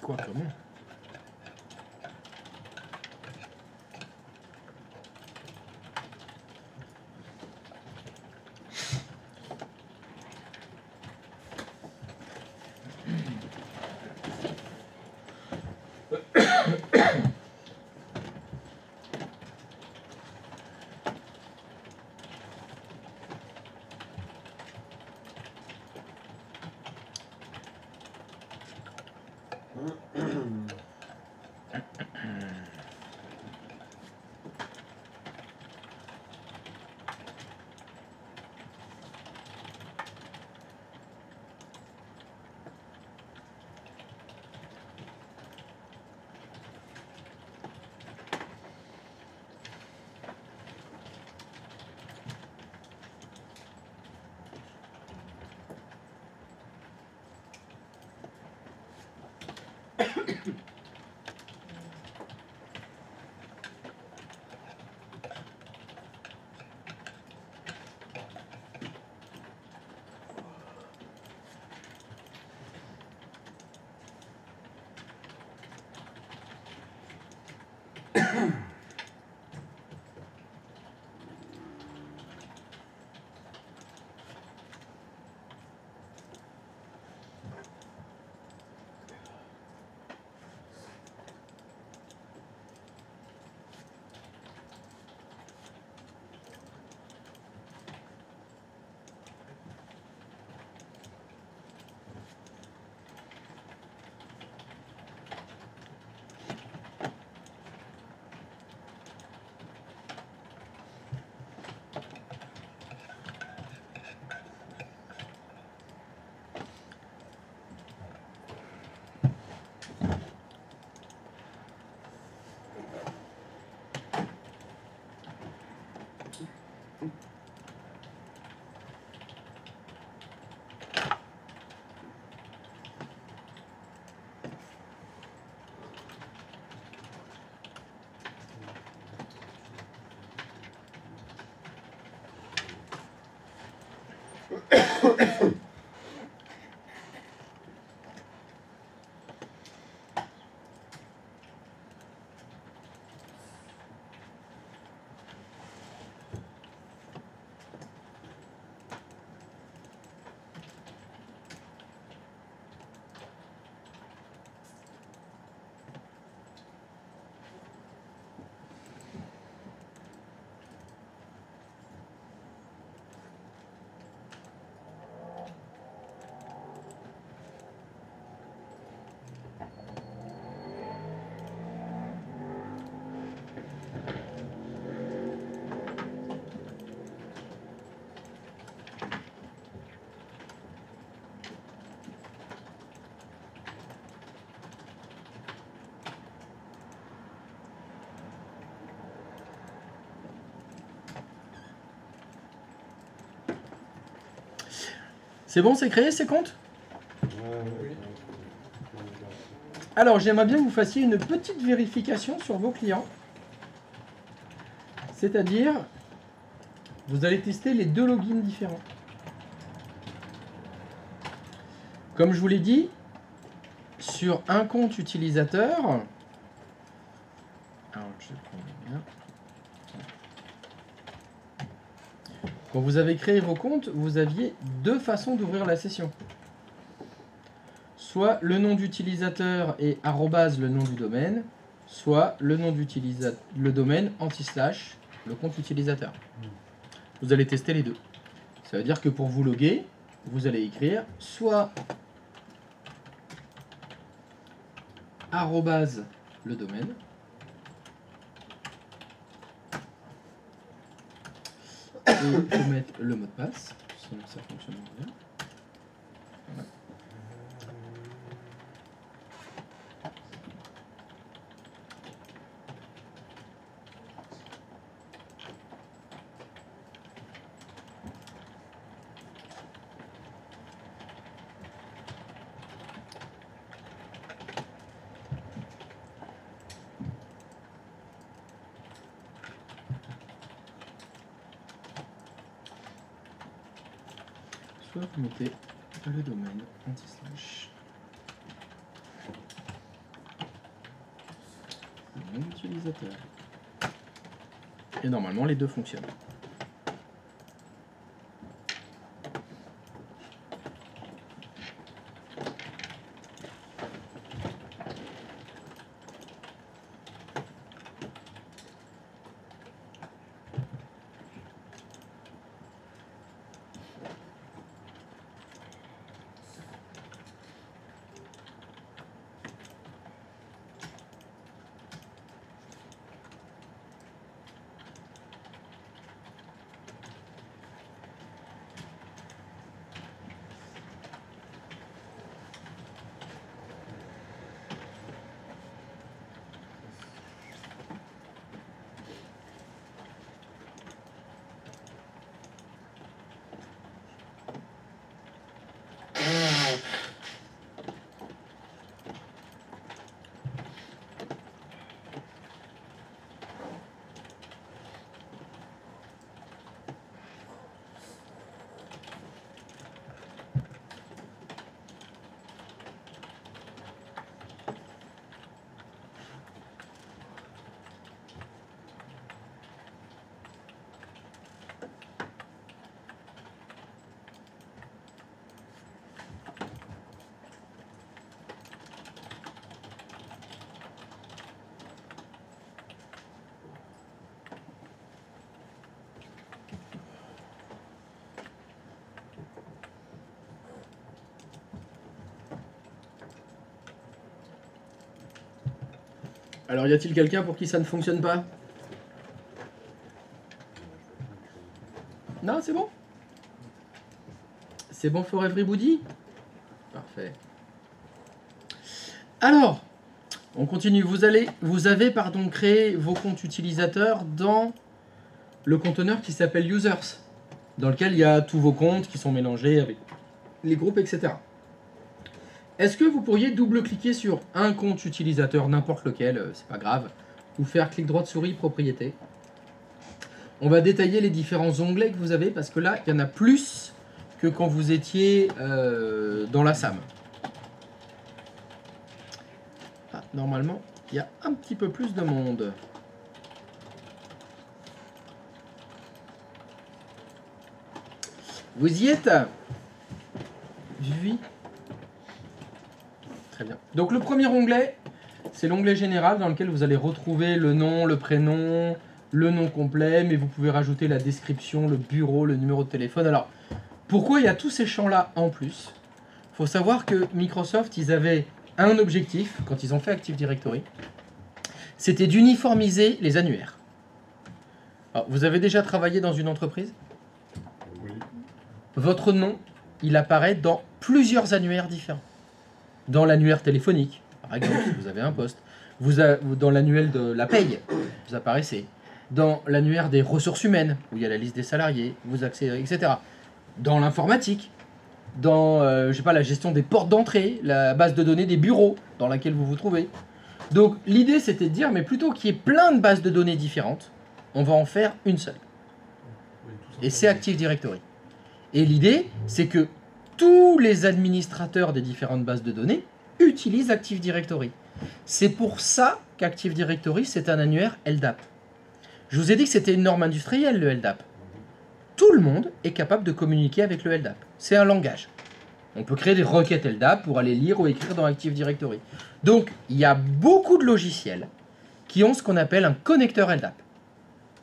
S1: Quoi, comment? C'est bon, c'est créé ces comptes? Alors, j'aimerais bien que vous fassiez une petite vérification sur vos clients. C'est-à-dire, vous allez tester les deux logins différents. Comme je vous l'ai dit, sur un compte utilisateur, alors, je prends bien. Quand vous avez créé vos comptes, vous aviez deux façons d'ouvrir la session. Soit le nom d'utilisateur et arrobase le nom du domaine, soit le nom d'utilisateur, le domaine anti-slash, le compte utilisateur. Vous allez tester les deux. Ça veut dire que pour vous loguer, vous allez écrire soit arrobase le domaine, et il faut mettre le mot de passe, sinon ça fonctionne bien. Voilà. Soit vous mettez le domaine anti-slash le nom d'utilisateur. Et normalement les deux fonctionnent. Alors, y a-t-il quelqu'un pour qui ça ne fonctionne pas? Non, c'est bon? C'est bon for everybody? Parfait. Alors, on continue. Vous avez créé vos comptes utilisateurs dans le conteneur qui s'appelle users, dans lequel il y a tous vos comptes qui sont mélangés avec les groupes, etc. Est-ce que vous pourriez double-cliquer sur un compte utilisateur, n'importe lequel, c'est pas grave, ou faire clic droit de souris, propriété. On va détailler les différents onglets que vous avez, parce que là, il y en a plus que quand vous étiez dans la SAM. Ah, normalement, il y a un petit peu plus de monde. Vous y êtes? Oui. Très bien. Donc le premier onglet, c'est l'onglet général dans lequel vous allez retrouver le nom, le prénom, le nom complet, mais vous pouvez rajouter la description, le bureau, le numéro de téléphone. Alors, pourquoi il y a tous ces champs-là en plus? Il faut savoir que Microsoft, ils avaient un objectif quand ils ont fait Active Directory, c'était d'uniformiser les annuaires. Alors, vous avez déjà travaillé dans une entreprise?
S2: Oui.
S1: Votre nom, il apparaît dans plusieurs annuaires différents. Dans l'annuaire téléphonique, par exemple, si vous avez un poste. Dans l'annuaire de la paye, vous apparaissez. Dans l'annuaire des ressources humaines, où il y a la liste des salariés, vous accédez, etc. Dans l'informatique, dans je sais pas, la gestion des portes d'entrée, la base de données des bureaux dans laquelle vous vous trouvez. Donc l'idée, c'était de dire, mais plutôt qu'il y ait plein de bases de données différentes, on va en faire une seule. Et c'est Active Directory. Et l'idée, c'est que tous les administrateurs des différentes bases de données utilisent Active Directory. C'est pour ça qu'Active Directory, c'est un annuaire LDAP. Je vous ai dit que c'était une norme industrielle, le LDAP. Tout le monde est capable de communiquer avec le LDAP. C'est un langage. On peut créer des requêtes LDAP pour aller lire ou écrire dans Active Directory. Donc, il y a beaucoup de logiciels qui ont ce qu'on appelle un connecteur LDAP.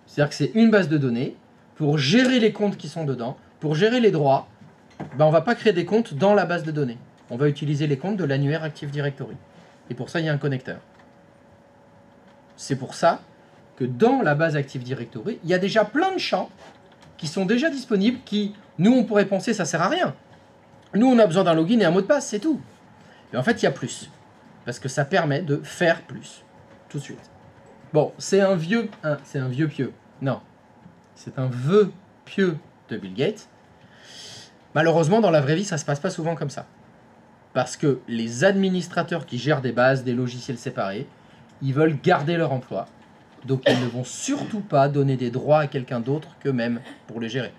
S1: C'est-à-dire que c'est une base de données pour gérer les comptes qui sont dedans, Pour gérer les droits, ben, on ne va pas créer des comptes dans la base de données. On va utiliser les comptes de l'annuaire Active Directory. Et pour ça, il y a un connecteur. C'est pour ça que dans la base Active Directory, il y a déjà plein de champs qui sont déjà disponibles, qui, nous, on pourrait penser ça sert à rien. Nous, on a besoin d'un login et un mot de passe, c'est tout. Mais en fait, il y a plus. Parce que ça permet de faire plus. Tout de suite. Bon, c'est un vieux pieux. Non. C'est un vœu pieux de Bill Gates. Malheureusement, dans la vraie vie, ça ne se passe pas souvent comme ça. Parce que les administrateurs qui gèrent des bases, des logiciels séparés, ils veulent garder leur emploi. Donc ils ne vont surtout pas donner des droits à quelqu'un d'autre qu'eux-mêmes pour les gérer.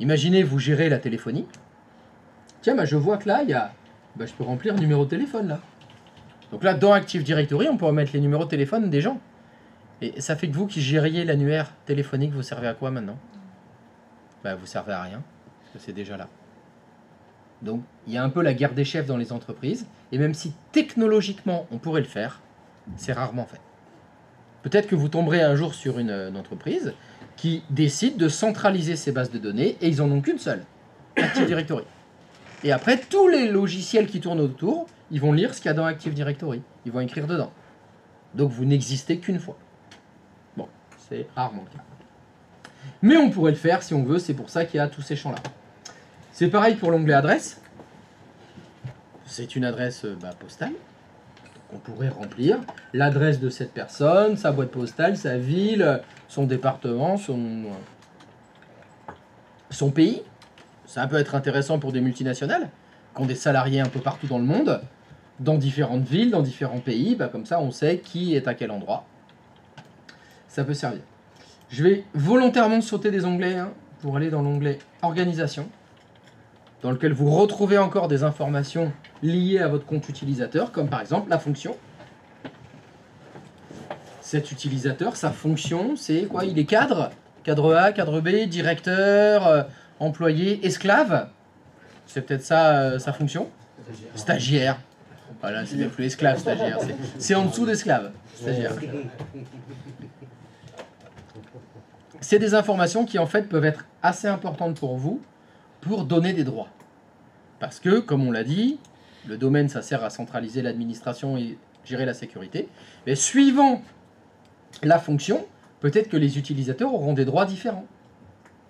S1: Imaginez, vous gérez la téléphonie. Tiens, bah, je vois que là, il y a... Bah, je peux remplir numéro de téléphone, là. Donc là, dans Active Directory, on pourrait mettre les numéros de téléphone des gens. Et ça fait que vous qui gériez l'annuaire téléphonique, vous servez à quoi maintenant? Bah, vous servez à rien, parce que c'est déjà là. Donc, il y a un peu la guerre des chefs dans les entreprises, et même si technologiquement on pourrait le faire, c'est rarement fait. Peut-être que vous tomberez un jour sur une entreprise qui décide de centraliser ses bases de données, et ils en ont qu'une seule, Active Directory. Et après, tous les logiciels qui tournent autour, ils vont lire ce qu'il y a dans Active Directory. Ils vont écrire dedans. Donc vous n'existez qu'une fois. Bon, c'est rarement le cas. Mais on pourrait le faire si on veut, c'est pour ça qu'il y a tous ces champs-là. C'est pareil pour l'onglet adresse. C'est une adresse postale. Donc on pourrait remplir l'adresse de cette personne, sa boîte postale, sa ville, son département, son pays. Ça peut être intéressant pour des multinationales qui ont des salariés un peu partout dans le monde, dans différentes villes, dans différents pays. Bah, comme ça, on sait qui est à quel endroit. Ça peut servir. Je vais volontairement sauter des onglets pour aller dans l'onglet Organisation, dans lequel vous retrouvez encore des informations liées à votre compte utilisateur, comme par exemple la fonction. Cet utilisateur, sa fonction, c'est quoi? Il est cadre, cadre A, cadre B, directeur, employé, esclave. C'est peut-être ça sa fonction. Stagiaire. Voilà, c'est bien plus esclave, stagiaire. C'est en dessous d'esclave, stagiaire. C'est des informations qui en fait peuvent être assez importantes pour vous pour donner des droits. Parce que, comme on l'a dit, le domaine ça sert à centraliser l'administration et gérer la sécurité. Mais suivant la fonction, peut-être que les utilisateurs auront des droits différents.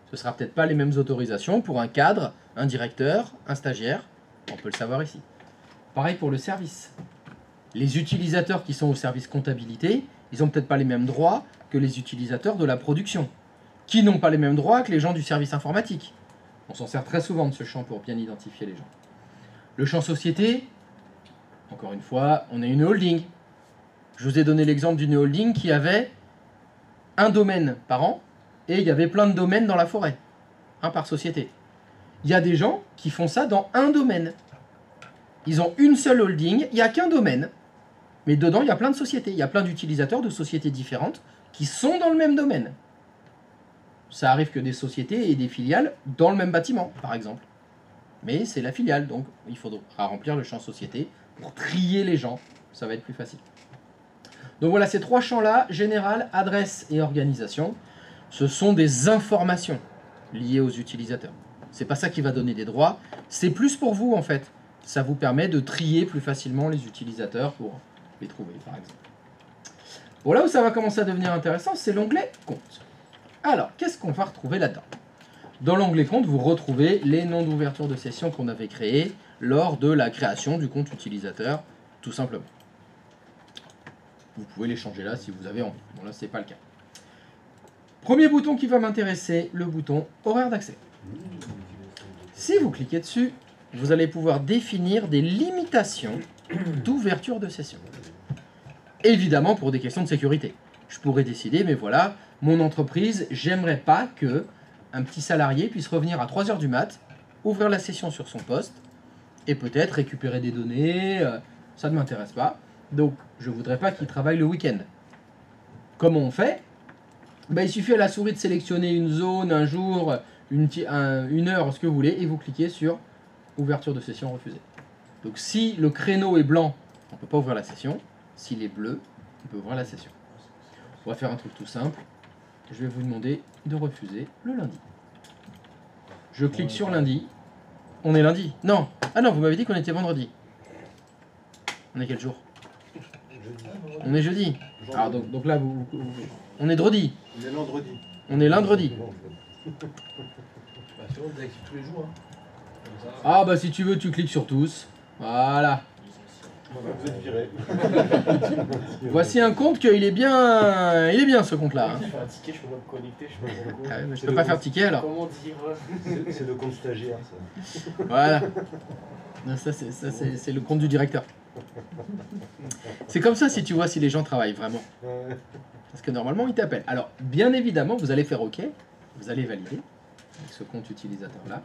S1: Ce ne sera peut-être pas les mêmes autorisations pour un cadre, un directeur, un stagiaire. On peut le savoir ici. Pareil pour le service. Les utilisateurs qui sont au service comptabilité, ils n'ont peut-être pas les mêmes droits que les utilisateurs de la production, qui n'ont pas les mêmes droits que les gens du service informatique. On s'en sert très souvent de ce champ pour bien identifier les gens. Le champ société, encore une fois, on est une holding. Je vous ai donné l'exemple d'une holding qui avait un domaine par an, et il y avait plein de domaines dans la forêt, un par société. Il y a des gens qui font ça dans un domaine. Ils ont une seule holding, il n'y a qu'un domaine, mais dedans il y a plein de sociétés, il y a plein d'utilisateurs de sociétés différentes qui sont dans le même domaine. Ça arrive que des sociétés et des filiales dans le même bâtiment, par exemple. Mais c'est la filiale, donc il faudra remplir le champ société pour trier les gens, ça va être plus facile. Donc voilà, ces trois champs-là, général, adresse et organisation, ce sont des informations liées aux utilisateurs. C'est pas ça qui va donner des droits, c'est plus pour vous en fait. Ça vous permet de trier plus facilement les utilisateurs pour les trouver, par exemple. Bon, là où ça va commencer à devenir intéressant, c'est l'onglet compte. Alors, qu'est-ce qu'on va retrouver là-dedans? Dans l'onglet compte, vous retrouvez les noms d'ouverture de session qu'on avait créés lors de la création du compte utilisateur, tout simplement. Vous pouvez les changer là si vous avez envie. Bon, là, c'est pas le cas. Premier bouton qui va m'intéresser, le bouton horaire d'accès. Si vous cliquez dessus, vous allez pouvoir définir des limitations d'ouverture de session. Évidemment, pour des questions de sécurité. Je pourrais décider, mais voilà, mon entreprise, j'aimerais pas que un petit salarié puisse revenir à 3 h du mat, ouvrir la session sur son poste, et peut-être récupérer des données, ça ne m'intéresse pas. Donc, je voudrais pas qu'il travaille le week-end. Comment on fait? Il suffit à la souris de sélectionner une zone, un jour, une heure, ce que vous voulez, et vous cliquez sur ouverture de session refusée. Donc si le créneau est blanc, on ne peut pas ouvrir la session. S'il est bleu, on peut ouvrir la session. On va faire un truc tout simple. Je vais vous demander de refuser le lundi. Je clique sur lundi. On est lundi. Non. Ah non, vous m'avez dit qu'on était vendredi. On est quel jour?
S2: Jeudi.
S1: On est jeudi. Alors donc là, on est dredi.
S6: On est vendredi.
S1: On est lundi.
S3: Bah, sinon, on désactive tous les jours. Hein. Comme ça.
S1: Ah bah si tu veux, tu cliques sur tous. Voilà.
S6: Vous êtes viré.
S1: Voici un compte qu'il est bien. Il est bien ce compte-là. Hein.
S7: Je fais un ticket, je peux pas me connecter, je sais pas pourquoi.
S1: Ah ouais, mais je peux pas faire ticket alors.
S7: Comment dire
S2: C'est le compte stagiaire, ça.
S1: Voilà. Non, ça c'est le compte du directeur. C'est comme ça si tu vois si les gens travaillent vraiment.
S2: Ouais.
S1: Parce que normalement ils t'appellent. Alors bien évidemment vous allez faire OK. Vous allez valider avec ce compte utilisateur là.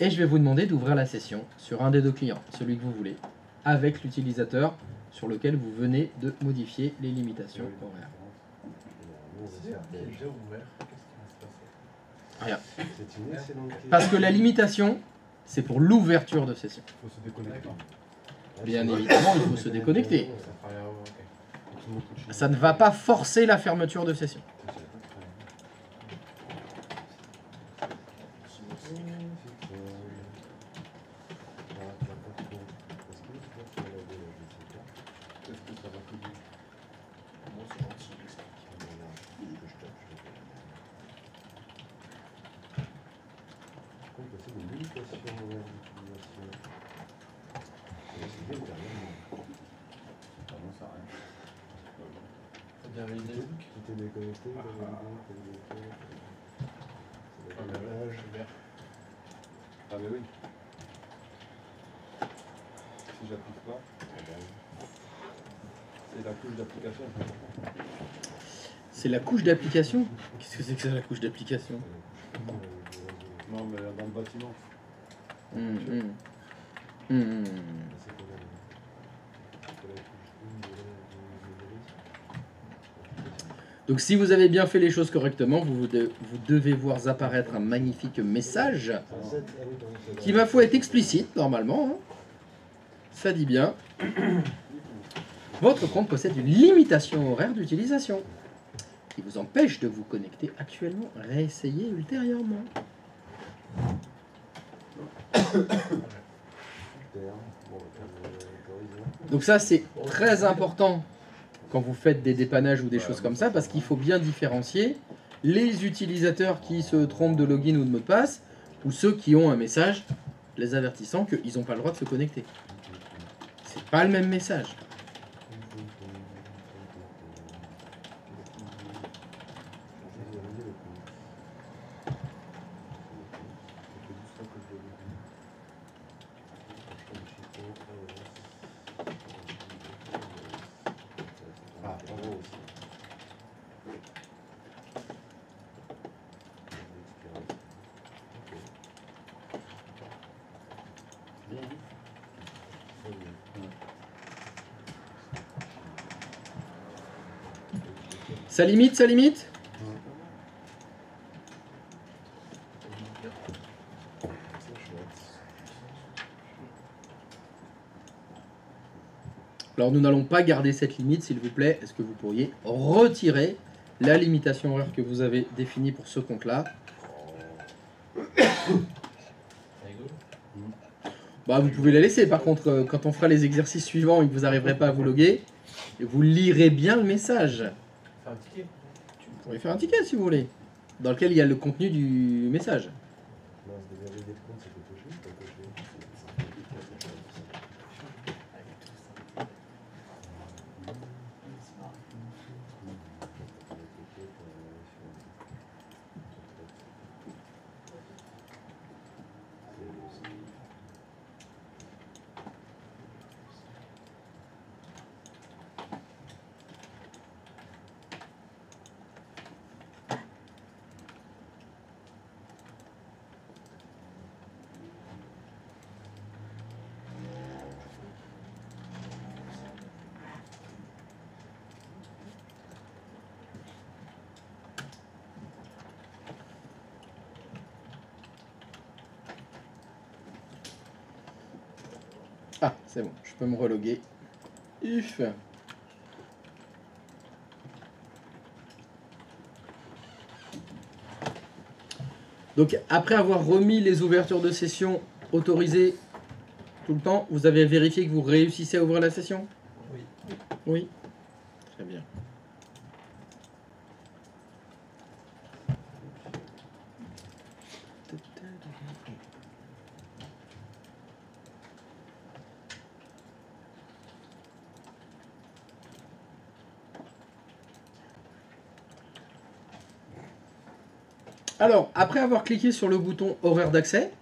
S1: Et je vais vous demander d'ouvrir la session sur un des deux clients, celui que vous voulez, avec l'utilisateur sur lequel vous venez de modifier les limitations horaires.
S3: Si c'est déjà ouvert, qu'est-ce qui va se passer?
S1: Rien.
S2: C'est une excellente question.
S1: Parce que la limitation, c'est pour l'ouverture de session.
S6: Il faut se déconnecter.
S3: D'accord.
S1: Bien évidemment, il faut se déconnecter.
S3: Ça fera rien, ok.
S1: Ça ne va pas forcer la fermeture de session.
S6: Est-ce que ça va tout dire?
S7: Moi, c'est gentil, il explique.
S5: Ah non, ça a rien.
S3: Faut bien valider le truc.
S2: Tu t'es déconnecté, t'as validé, t'as validé. C'est
S3: Ah,
S2: le
S3: bah voilà,
S2: validage.
S3: je suis ouvert.
S6: Ah mais oui. Si j'applique pas, c'est la couche d'application.
S1: C'est la couche d'application. Qu'est-ce que c'est que ça, la couche d'application?
S6: Non mais dans le bâtiment.
S1: Donc si vous avez bien fait les choses correctement, vous devez voir apparaître un magnifique message qui, ma foi, est explicite normalement. Hein. Ça dit bien. Votre compte possède une limitation horaire d'utilisation qui vous empêche de vous connecter actuellement. Réessayez ultérieurement. Donc ça, c'est très important quand vous faites des dépannages ou des choses comme ça, parce qu'il faut bien différencier les utilisateurs qui se trompent de login ou de mot de passe, ou ceux qui ont un message les avertissant qu'ils n'ont pas le droit de se connecter. C'est pas le même message. Ça limite, ça limite? Alors nous n'allons pas garder cette limite, s'il vous plaît. Est-ce que vous pourriez retirer la limitation horaire que vous avez définie pour ce compte-là? Bah, vous pouvez la laisser. Par contre, quand on fera les exercices suivants et que vous n'arriverez pas à vous loguer, vous lirez bien le message.
S3: Faire un ticket.
S1: Vous pourriez faire un ticket si vous voulez, dans lequel il y a le contenu du message. Ah, c'est bon, je peux me reloguer. Uf. Donc après avoir remis les ouvertures de session autorisées tout le temps, vous avez vérifié que vous réussissez à ouvrir la session?
S3: Oui.
S1: Oui. Très bien. Alors, après avoir cliqué sur le bouton horaire d'accès,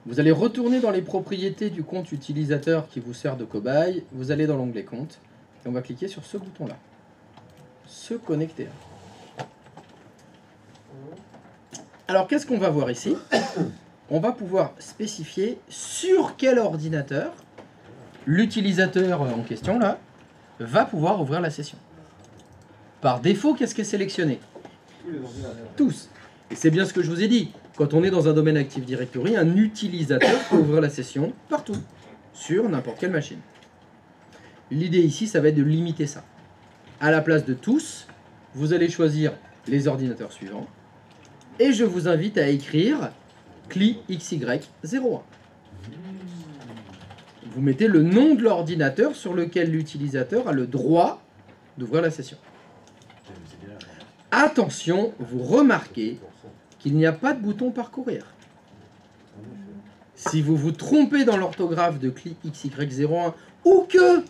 S1: vous allez retourner dans les propriétés du compte utilisateur qui vous sert de cobaye. Vous allez dans l'onglet compte et on va cliquer sur ce bouton-là. Se connecter. Alors, qu'est-ce qu'on va voir ici? On va pouvoir spécifier sur quel ordinateur l'utilisateur en question là va pouvoir ouvrir la session. Par défaut, qu'est-ce qui est sélectionné?
S6: Tous les ordinateurs.
S1: Tous. Et c'est bien ce que je vous ai dit. Quand on est dans un domaine Active Directory, un utilisateur peut ouvrir la session partout, sur n'importe quelle machine. L'idée ici, ça va être de limiter ça. À la place de tous, vous allez choisir les ordinateurs suivants. Et je vous invite à écrire CLI XY01. Vous mettez le nom de l'ordinateur sur lequel l'utilisateur a le droit d'ouvrir la session. Attention, vous remarquez qu'il n'y a pas de bouton parcourir. Si vous vous trompez dans l'orthographe de CLI XY01 ou que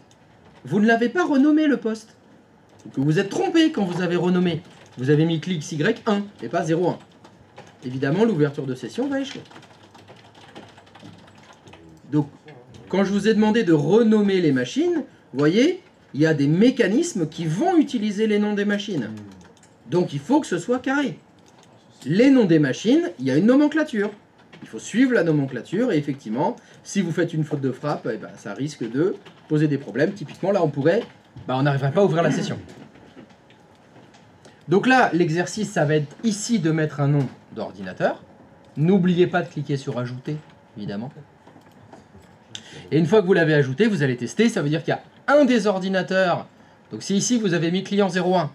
S1: vous ne l'avez pas renommé le poste, ou que vous êtes trompé quand vous avez renommé, vous avez mis CLI XY1 et pas 01. Évidemment, l'ouverture de session va échouer. Donc, quand je vous ai demandé de renommer les machines, vous voyez, il y a des mécanismes qui vont utiliser les noms des machines. Donc, il faut que ce soit carré. Les noms des machines, il y a une nomenclature. Il faut suivre la nomenclature et effectivement, si vous faites une faute de frappe, eh ben, ça risque de poser des problèmes. Typiquement, là, on n'arriverait pas à ouvrir la session. Donc là, l'exercice, ça va être ici de mettre un nom d'ordinateur. N'oubliez pas de cliquer sur ajouter, évidemment. Et une fois que vous l'avez ajouté, vous allez tester. Ça veut dire qu'il y a un des ordinateurs. Donc si ici vous avez mis client 01,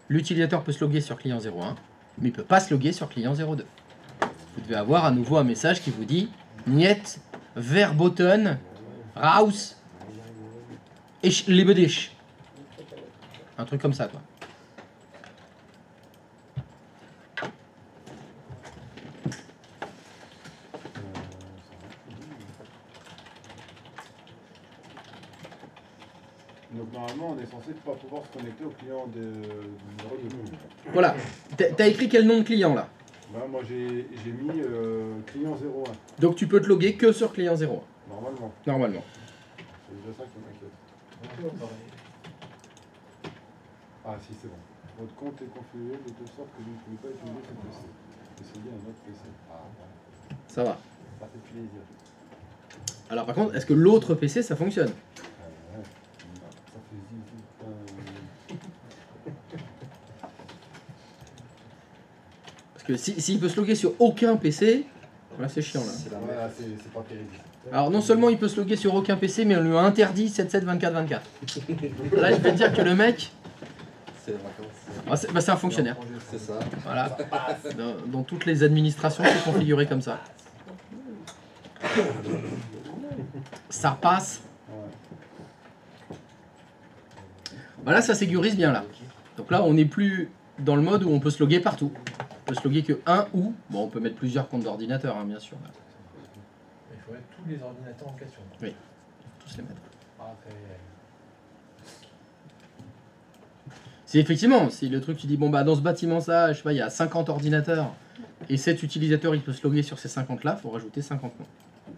S1: l'utilisateur peut se loguer sur client 01, mais il ne peut pas se loguer sur client 02. Vous devez avoir à nouveau un message qui vous dit Niet, verboten, raus, ich liebe dich. Un truc comme ça, quoi.
S6: Donc normalement, on est censé pas pouvoir se connecter au client du numéro de...
S1: Voilà. T'as écrit quel nom de client, là?
S6: Bah, moi, j'ai mis client 01,
S1: Donc tu peux te loguer que sur client 01,
S6: normalement.
S1: normalement.
S6: C'est déjà ça qui m'inquiète. Ah si, c'est bon. Votre compte est configuré de telle sorte que vous ne pouvez pas utiliser ce PC. Essayez un autre PC. Ah, ouais.
S1: Ça va.
S6: Ça fait plaisir.
S1: Alors par contre, est-ce que l'autre PC, ça fonctionne?
S6: Ouais. Ça fait zizi.
S1: Parce que s'il peut se loguer sur aucun PC, là c'est chiant, là.
S6: Voilà, c'est pas terrible.
S1: Alors non seulement il peut se loguer sur aucun PC, mais on lui a interdit 7/7/24/24. Là, je vais te dire que le mec, c'est un fonctionnaire.
S3: C'est ça.
S1: Voilà. Dans toutes les administrations, c'est configuré comme ça. Ça passe. Voilà, ça sécurise bien là. Donc là, on n'est plus dans le mode où on peut se loguer partout. On peut se loguer que un ou. Bon, on peut mettre plusieurs comptes d'ordinateur, hein, bien sûr. Là.
S3: Il faut mettre tous les ordinateurs en question.
S1: Oui, tous les mettre.
S3: Après,
S1: Si effectivement, si le truc tu dis, bon bah dans ce bâtiment ça, je sais pas, il y a 50 ordinateurs, et cet utilisateur il peut se loguer sur ces 50 là, il faut rajouter 50 noms.
S2: Il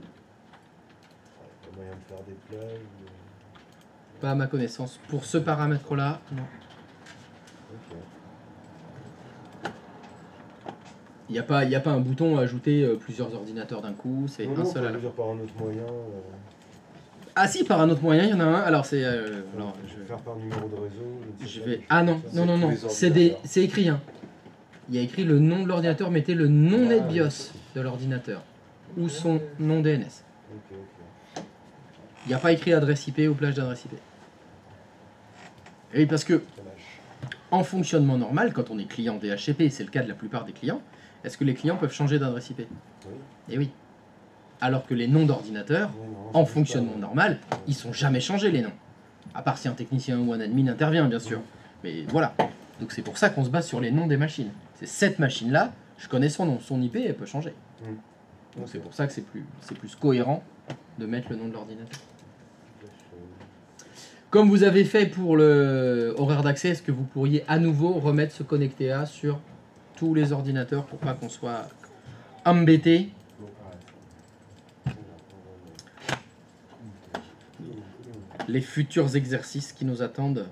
S2: y a moyen de faire des plages.
S1: Pas à ma connaissance. Pour ce paramètre là, non.
S2: Ok.
S1: Il n'y a pas un bouton à ajouter plusieurs ordinateurs d'un coup, c'est un seul à la
S2: Je veux
S1: fois.
S2: dire par un autre moyen.
S1: Ah si, par un autre moyen, il y en a un. Alors c'est... alors,
S2: Je vais faire par numéro de réseau. ne sais
S1: je
S2: pas,
S1: vais...
S2: des
S1: Ah
S2: choses
S1: non,
S2: comme ça.
S1: non, non,
S2: Tous
S1: non,
S2: les
S1: c'est
S2: ordinateurs.
S1: c'est écrit. Hein. Il y a écrit le nom de l'ordinateur, mettez le nom net BIOS de l'ordinateur. Ou son nom DNS.
S2: Ok, ok.
S1: Il n'y a pas écrit adresse IP ou plage d'adresse IP. Et oui, parce que
S2: Ça lâche.
S1: en fonctionnement normal, quand on est client DHCP, c'est le cas de la plupart des clients, est-ce que les clients peuvent changer d'adresse IP?
S2: Oui.
S1: Et oui. Alors que les noms d'ordinateurs,
S2: Oui, non,
S1: en
S2: c'est
S1: fonctionnement
S2: pas-
S1: normal, ils sont jamais changés les noms. À part si un technicien ou un admin intervient, bien sûr. Mais voilà. Donc c'est pour ça qu'on se base sur les noms des machines. C'est cette machine-là, je connais son nom, son IP, elle peut changer. Donc c'est pour ça que c'est plus cohérent de mettre le nom de l'ordinateur. Comme vous avez fait pour le horaire d'accès, est-ce que vous pourriez à nouveau remettre ce connecté A sur tous les ordinateurs pour pas qu'on soit embêté?
S2: Bon, pareil.
S1: Les futurs exercices qui nous attendent.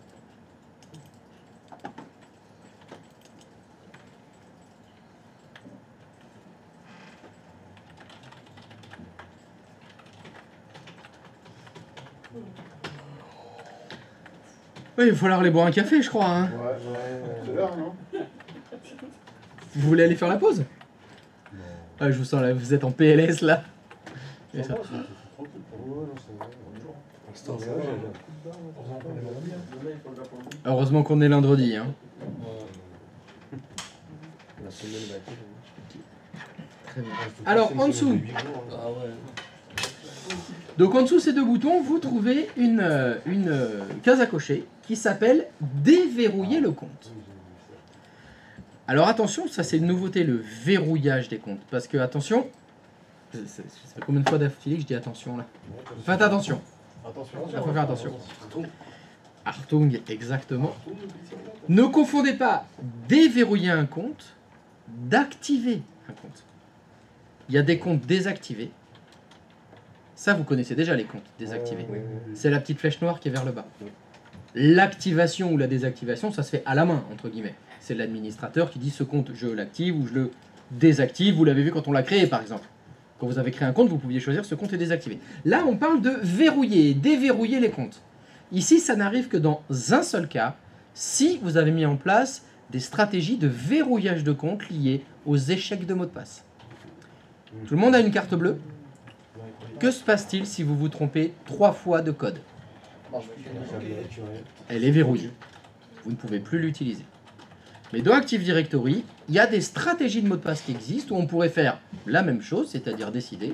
S1: Oui, il va falloir aller boire un café, je crois. Hein.
S6: C'est l'heure, non?
S1: Vous voulez aller faire la pause?
S2: Non.
S1: Ah, je vous sens là, vous êtes en PLS là. Et ça-
S2: Ouais, non, c'est vrai.
S3: Instant,
S2: Ouais,
S3: ça va,
S2: j'ai-
S3: j'ai un coup de barre, là, par exemple, elle aimerait bien.
S1: Heureusement qu'on est lundi. Hein.
S3: La semaine va être.
S1: Très bien.
S2: Ouais, faut
S1: Alors,
S2: passer une
S1: en dessous.
S2: semaine de 8 jours, hein.
S3: Ah ouais.
S1: Donc en dessous de ces deux boutons, vous trouvez une case à cocher qui s'appelle déverrouiller le compte.
S2: Oui, j'ai vu ça.
S1: Alors attention, ça c'est une nouveauté, le verrouillage des comptes. Parce que attention, ça fait combien de fois d'affilée que je dis attention là? Faites attention.
S7: Attention.
S1: Il faut faire attention. Artung, exactement. Ne confondez pas déverrouiller un compte d'activer un compte. Il y a des comptes désactivés. Ça, vous connaissez déjà les comptes désactivés.
S2: Ouais, ouais, ouais.
S1: C'est la petite flèche noire qui est vers le bas. L'activation ou la désactivation, ça se fait à la main, entre guillemets. C'est l'administrateur qui dit ce compte, je l'active ou je le désactive. Vous l'avez vu quand on l'a créé, par exemple. Quand vous avez créé un compte, vous pouviez choisir ce compte est désactivé. Là, on parle de verrouiller, déverrouiller les comptes. Ici, ça n'arrive que dans un seul cas, si vous avez mis en place des stratégies de verrouillage de compte liées aux échecs de mots de passe. Tout le monde a une carte bleue. Que se passe-t-il si vous vous trompez 3 fois de code?
S2: Ça bloque, ouais.
S1: Elle est verrouillée. Vous ne pouvez plus l'utiliser. Mais dans Active Directory, il y a des stratégies de mot de passe qui existent où on pourrait faire la même chose, c'est-à-dire décider.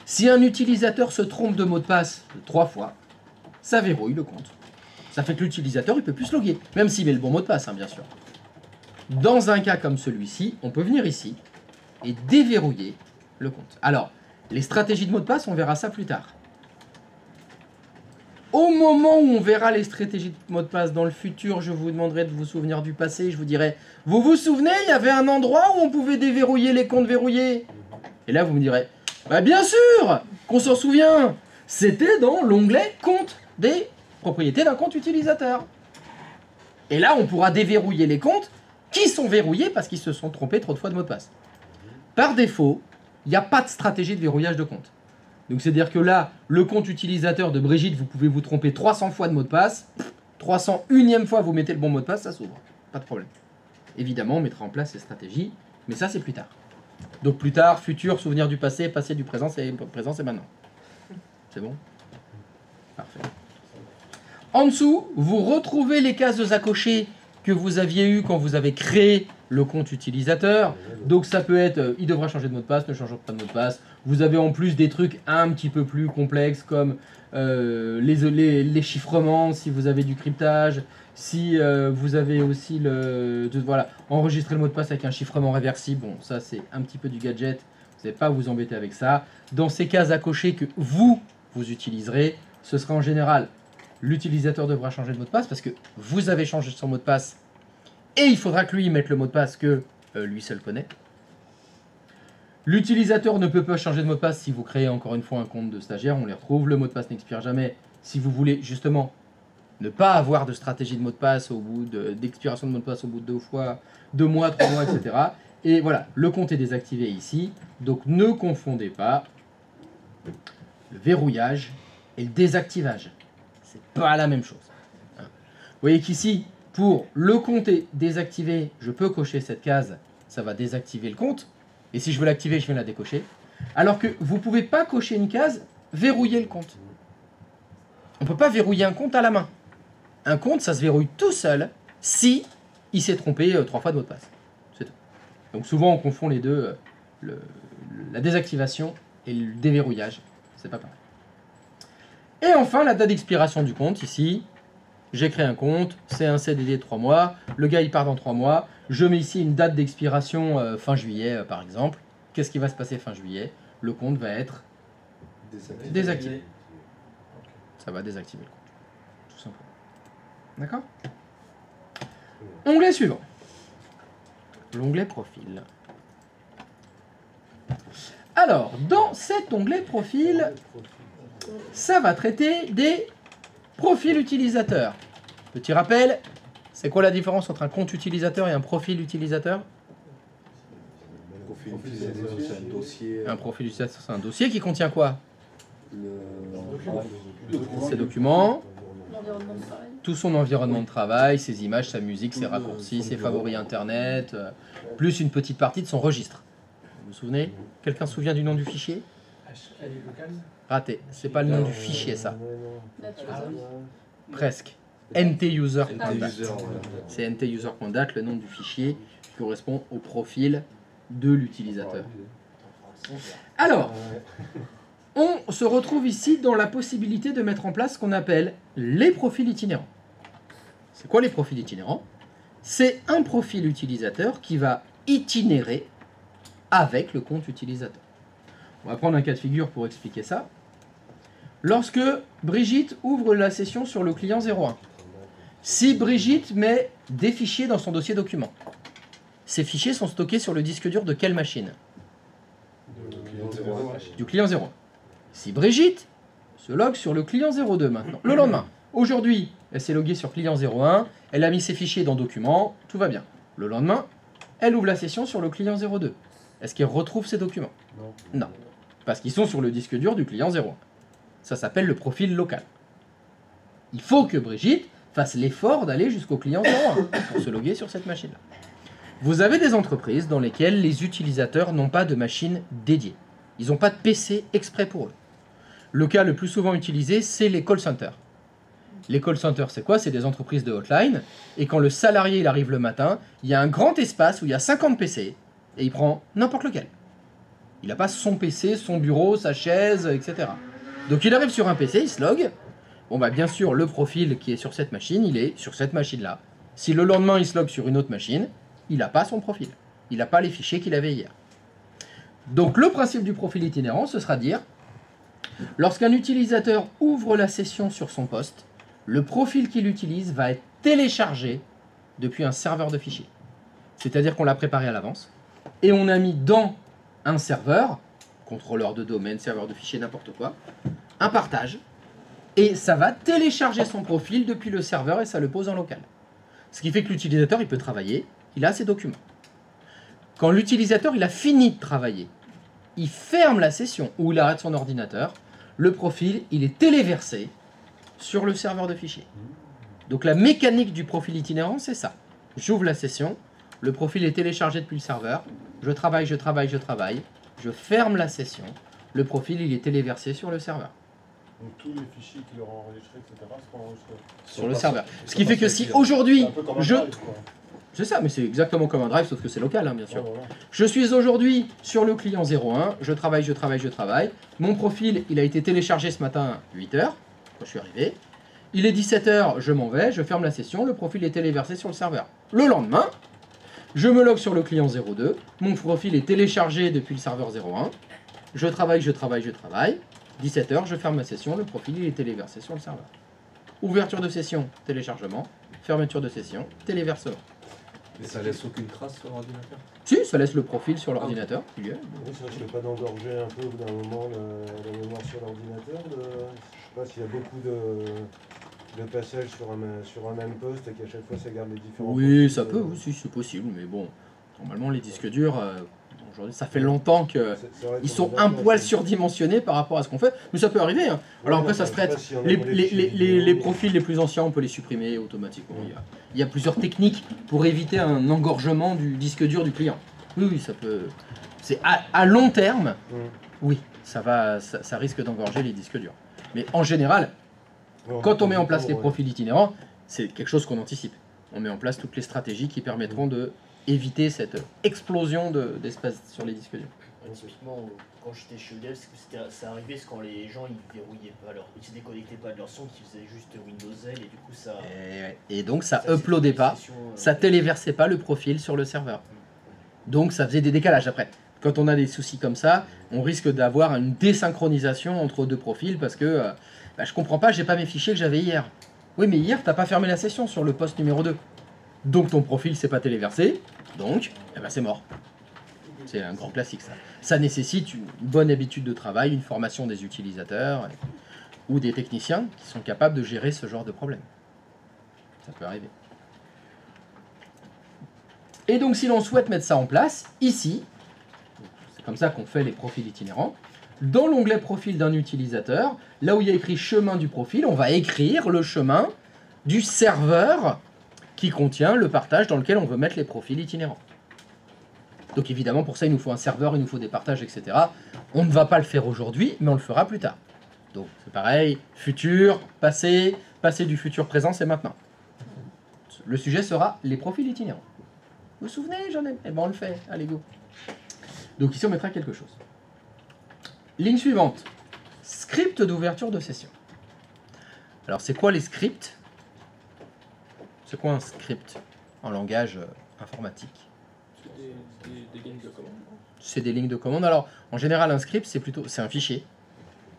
S1: Si un utilisateur se trompe de mot de passe 3 fois, ça verrouille le compte. Ça fait que l'utilisateur, il peut plus se loguer, même s'il met le bon mot de passe, hein, bien sûr. Dans un cas comme celui-ci, on peut venir ici et déverrouiller le compte. Alors, les stratégies de mot de passe, on verra ça plus tard. Au moment où on verra les stratégies de mot de passe dans le futur, je vous demanderai de vous souvenir du passé. Je vous dirai, vous vous souvenez, il y avait un endroit où on pouvait déverrouiller les comptes verrouillés. Et là, vous me direz, bah bien sûr qu'on s'en souvient. C'était dans l'onglet compte des propriétés d'un compte utilisateur. Et là, on pourra déverrouiller les comptes qui sont verrouillés parce qu'ils se sont trompés trop de fois de mot de passe. Par défaut, il n'y a pas de stratégie de verrouillage de compte. Donc c'est-à-dire que là, le compte utilisateur de Brigitte, vous pouvez vous tromper 300 fois de mot de passe, 301e fois vous mettez le bon mot de passe, ça s'ouvre. Pas de problème. Évidemment, on mettra en place ces stratégies, mais ça c'est plus tard. Donc plus tard, futur, souvenir du passé, passé du présent, c'est maintenant. C'est bon? Parfait. En dessous, vous retrouvez les cases à cocher que vous aviez eues quand vous avez créé le compte utilisateur. Donc ça peut être, il devra changer de mot de passe, ne change pas de mot de passe. Vous avez en plus des trucs un petit peu plus complexes comme les chiffrements, si vous avez du cryptage, si vous avez aussi enregistrer le mot de passe avec un chiffrement réversible. Bon, ça c'est un petit peu du gadget, vous n'allez pas vous embêter avec ça. Dans ces cases à cocher que vous utiliserez, ce sera en général l'utilisateur devra changer de mot de passe parce que vous avez changé son mot de passe et il faudra que lui mette le mot de passe que lui seul connaît. L'utilisateur ne peut pas changer de mot de passe si vous créez encore une fois un compte de stagiaire, on les retrouve, le mot de passe n'expire jamais. Si vous voulez justement ne pas avoir de stratégie de mot de passe au bout d'expiration de mot de passe au bout de 2 fois, 2 mois, 3 mois, etc. Et voilà, le compte est désactivé ici, donc ne confondez pas le verrouillage et le désactivage. C'est pas la même chose. Vous voyez qu'ici, pour le compte est désactivé, je peux cocher cette case, ça va désactiver le compte. Et si je veux l'activer, je viens la décocher. Alors que vous ne pouvez pas cocher une case, verrouiller le compte. On ne peut pas verrouiller un compte à la main. Un compte, ça se verrouille tout seul si il s'est trompé 3 fois de mot de passe. C'est tout. Donc souvent on confond les deux, la désactivation et le déverrouillage, c'est pas pareil. Et enfin la date d'expiration du compte, ici, j'ai créé un compte, c'est un CDD de 3 mois, le gars il part dans 3 mois, je mets ici une date d'expiration fin juillet par exemple. Qu'est-ce qui va se passer fin juillet? Le compte va être désactivé. Ça va désactiver le compte, tout simplement. D'accord? Onglet suivant. L'onglet profil. Alors, dans cet onglet profil, ça va traiter des profils utilisateurs. Petit rappel, c'est quoi la différence entre un compte utilisateur et un profil utilisateur?
S5: Profil utilisateur, c'est un dossier.
S1: Un profil utilisateur, c'est un dossier qui contient quoi? Ses documents,
S4: L'environnement de travail.
S1: tout son environnement de travail, ses images, sa musique, ses raccourcis, ses favoris internet, plus une petite partie de son registre. Vous vous souvenez? Quelqu'un se souvient du nom du fichier?
S3: Elle est locale.
S1: Raté, c'est pas le nom du fichier ça.
S4: Nature.
S3: Ah oui.
S1: Presque. NT-user.dat.
S5: NT-user, voilà.
S1: C'est NT-user.dat, le nom du fichier qui correspond au profil de l'utilisateur. Alors, on se retrouve ici dans la possibilité de mettre en place ce qu'on appelle les profils itinérants. C'est quoi les profils itinérants? C'est un profil utilisateur qui va itinérer avec le compte utilisateur. On va prendre un cas de figure pour expliquer ça. Lorsque Brigitte ouvre la session sur le client 01, si Brigitte met des fichiers dans son dossier document, ces fichiers sont stockés sur le disque dur de quelle machine? Du client 01. Si Brigitte se logue sur le client 02 maintenant, le lendemain, aujourd'hui, elle s'est loguée sur client 01, elle a mis ses fichiers dans documents, tout va bien. Le lendemain, elle ouvre la session sur le client 02. Est-ce qu'elle retrouve ses documents? Non. Parce qu'ils sont sur le disque dur du client 01. Ça s'appelle le profil local. Il faut que Brigitte fasse l'effort d'aller jusqu'au client 01 pour se loguer sur cette machine-là. Vous avez des entreprises dans lesquelles les utilisateurs n'ont pas de machine dédiée. Ils n'ont pas de PC exprès pour eux. Le cas le plus souvent utilisé, c'est les call centers. Les call centers, c'est quoi? C'est des entreprises de hotline. Et quand le salarié il arrive le matin, il y a un grand espace où il y a 50 PC. Et il prend n'importe lequel. Il n'a pas son PC, son bureau, sa chaise, etc. Donc il arrive sur un PC, il se log. Bon bah bien sûr, le profil qui est sur cette machine, il est sur cette machine-là. Si le lendemain il se log sur une autre machine, il n'a pas son profil. Il n'a pas les fichiers qu'il avait hier. Donc le principe du profil itinérant, ce sera dire, lorsqu'un utilisateur ouvre la session sur son poste, le profil qu'il utilise va être téléchargé depuis un serveur de fichiers. C'est-à-dire qu'on l'a préparé à l'avance, et on a mis dans un serveur, contrôleur de domaine, serveur de fichiers, n'importe quoi, un partage, et ça va télécharger son profil depuis le serveur et ça le pose en local. Ce qui fait que l'utilisateur, il peut travailler, il a ses documents. Quand l'utilisateur, il a fini de travailler, il ferme la session ou il arrête son ordinateur, le profil, il est téléversé sur le serveur de fichiers. Donc la mécanique du profil itinérant, c'est ça. J'ouvre la session, le profil est téléchargé depuis le serveur, je travaille, je ferme la session, le profil, il est téléversé sur le serveur.
S6: Donc tous les fichiers qu'il aura enregistrés, etc. seront enregistrés.
S1: Sur le serveur. Ce qui fait que si aujourd'hui,
S6: C'est un peu comme un
S1: je...
S6: drive, quoi.
S1: C'est ça, mais c'est exactement comme un drive, sauf que c'est local, hein, bien sûr.
S6: Ouais, voilà.
S1: Je suis aujourd'hui sur le client 01, je travaille. Mon profil, il a été téléchargé ce matin à 8h, quand je suis arrivé. Il est 17h, je m'en vais, je ferme la session, le profil est téléversé sur le serveur. Le lendemain, je me log sur le client 02, mon profil est téléchargé depuis le serveur 01, je travaille. 17h, je ferme ma session, le profil il est téléversé sur le serveur. Ouverture de session, téléchargement. Fermeture de session, téléversement.
S5: Mais ça laisse aucune trace sur l'ordinateur?
S1: Si, ça laisse le profil sur l'ordinateur. Il y est.
S2: Oui, ça risque pas d'engorger un peu au bout d'un moment la mémoire sur l'ordinateur. Je sais pas s'il y a beaucoup de passages sur un même poste et qu'à chaque fois ça garde les différents.
S1: Oui,
S2: profils,
S1: ça peut, oui, si, c'est possible, mais bon, normalement les disques durs, aujourd'hui, ça fait longtemps que
S2: c'est vrai
S1: ils
S2: qu'on
S1: sont
S2: est
S1: un
S2: d'accord,
S1: poil
S2: c'est-
S1: surdimensionnés par rapport à ce qu'on fait, mais ça peut arriver. Hein. Alors après, ça se traite. Les profils les plus anciens, on peut les supprimer automatiquement. Il y a plusieurs techniques pour éviter un engorgement du disque dur du client. Oui, ça peut. C'est à long terme, oui, ça risque d'engorger les disques durs. Mais en général, quand on met en place les profils itinérants, c'est quelque chose qu'on anticipe. On met en place toutes les stratégies qui permettront de éviter cette explosion d'espace sur les disques durs.
S7: Typiquement, quand j'étais chez EDF, ça arrivait quand les gens ils verrouillaient pas ils se déconnectaient pas de leur son, qu'ils faisaient juste Windows L et du coup ça.
S1: Et donc ça
S7: c'est
S1: uploadait
S7: une
S1: pas,
S7: session,
S1: ça téléversait pas le profil sur le serveur. Donc ça faisait des décalages après. Quand on a des soucis comme ça, on risque d'avoir une désynchronisation entre deux profils parce que je comprends pas, j'ai pas mes fichiers que j'avais hier. Oui, mais hier, t'as pas fermé la session sur le poste numéro 2. Donc ton profil s'est pas téléversé, donc c'est mort. C'est un grand classique ça. Ça nécessite une bonne habitude de travail, une formation des utilisateurs ou des techniciens qui sont capables de gérer ce genre de problème. Ça peut arriver. Et donc si l'on souhaite mettre ça en place, ici, c'est comme ça qu'on fait les profils itinérants, dans l'onglet profil d'un utilisateur, là où il y a écrit chemin du profil, on va écrire le chemin du serveur qui contient le partage dans lequel on veut mettre les profils itinérants. Donc évidemment, pour ça, il nous faut un serveur, il nous faut des partages, etc. On ne va pas le faire aujourd'hui, mais on le fera plus tard. Donc c'est pareil, futur, passé, passé du futur présent, c'est maintenant. Le sujet sera les profils itinérants. Vous vous souvenez, j'en ai... Eh ben on le fait, allez go. Donc ici, on mettra quelque chose. Ligne suivante. Script d'ouverture de session. Alors c'est quoi les scripts? C'est quoi un script en langage informatique?
S4: Des lignes de commande.
S1: C'est des lignes de commande. Alors, en général, un script, c'est un fichier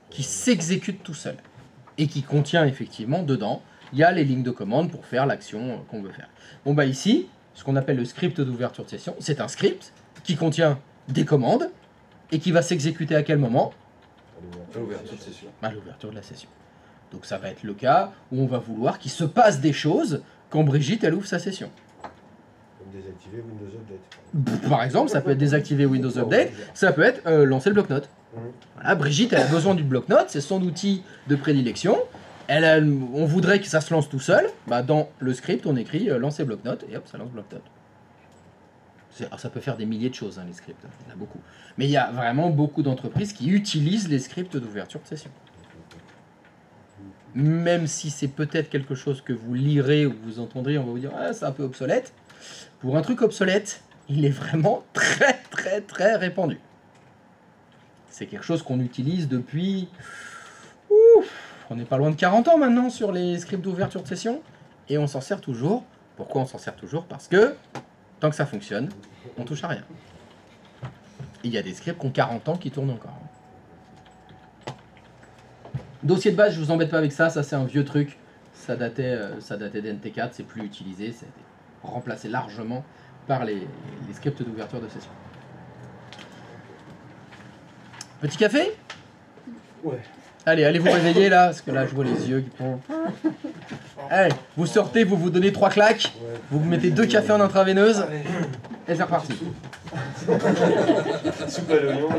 S1: qui s'exécute tout seul et qui contient effectivement dedans, il y a les lignes de commande pour faire l'action qu'on veut faire. Bon bah ici, ce qu'on appelle le script d'ouverture de session, c'est un script qui contient des commandes et qui va s'exécuter à quel moment?
S5: À l'ouverture de session.
S1: À l'ouverture de la session. Donc ça va être le cas où on va vouloir qu'il se passe des choses quand Brigitte elle ouvre sa session.
S2: Comme désactiver Windows Update.
S1: Par exemple, ça peut être désactiver Windows Update, ça peut être lancer le bloc-notes. Voilà, Brigitte elle a besoin du bloc-notes, c'est son outil de prédilection. On voudrait que ça se lance tout seul. Bah, dans le script, on écrit lancer bloc-notes et hop, ça lance bloc-notes. Alors, ça peut faire des milliers de choses, hein, les scripts, il y en a beaucoup. Mais il y a vraiment beaucoup d'entreprises qui utilisent les scripts d'ouverture de session. Même si c'est peut-être quelque chose que vous lirez ou vous entendrez, on va vous dire ah, c'est un peu obsolète. Pour un truc obsolète, il est vraiment très très très répandu. C'est quelque chose qu'on utilise depuis... on n'est pas loin de 40 ans maintenant sur les scripts d'ouverture de session. Et on s'en sert toujours. Pourquoi on s'en sert toujours? Parce que, tant que ça fonctionne, on touche à rien. Il y a des scripts qui ont 40 ans qui tournent encore. Dossier de base, je vous embête pas avec ça. Ça, c'est un vieux truc. Ça datait d'NT4. C'est plus utilisé. Ça a été remplacé largement par les scripts d'ouverture de session. Petit café?
S2: Ouais.
S1: Allez, allez vous réveiller là, parce que là je vois les yeux qui font... Allez, vous sortez, vous vous donnez 3 claques, vous vous mettez 2 cafés en intraveineuse, et c'est reparti.
S2: Soupe à l'oignon.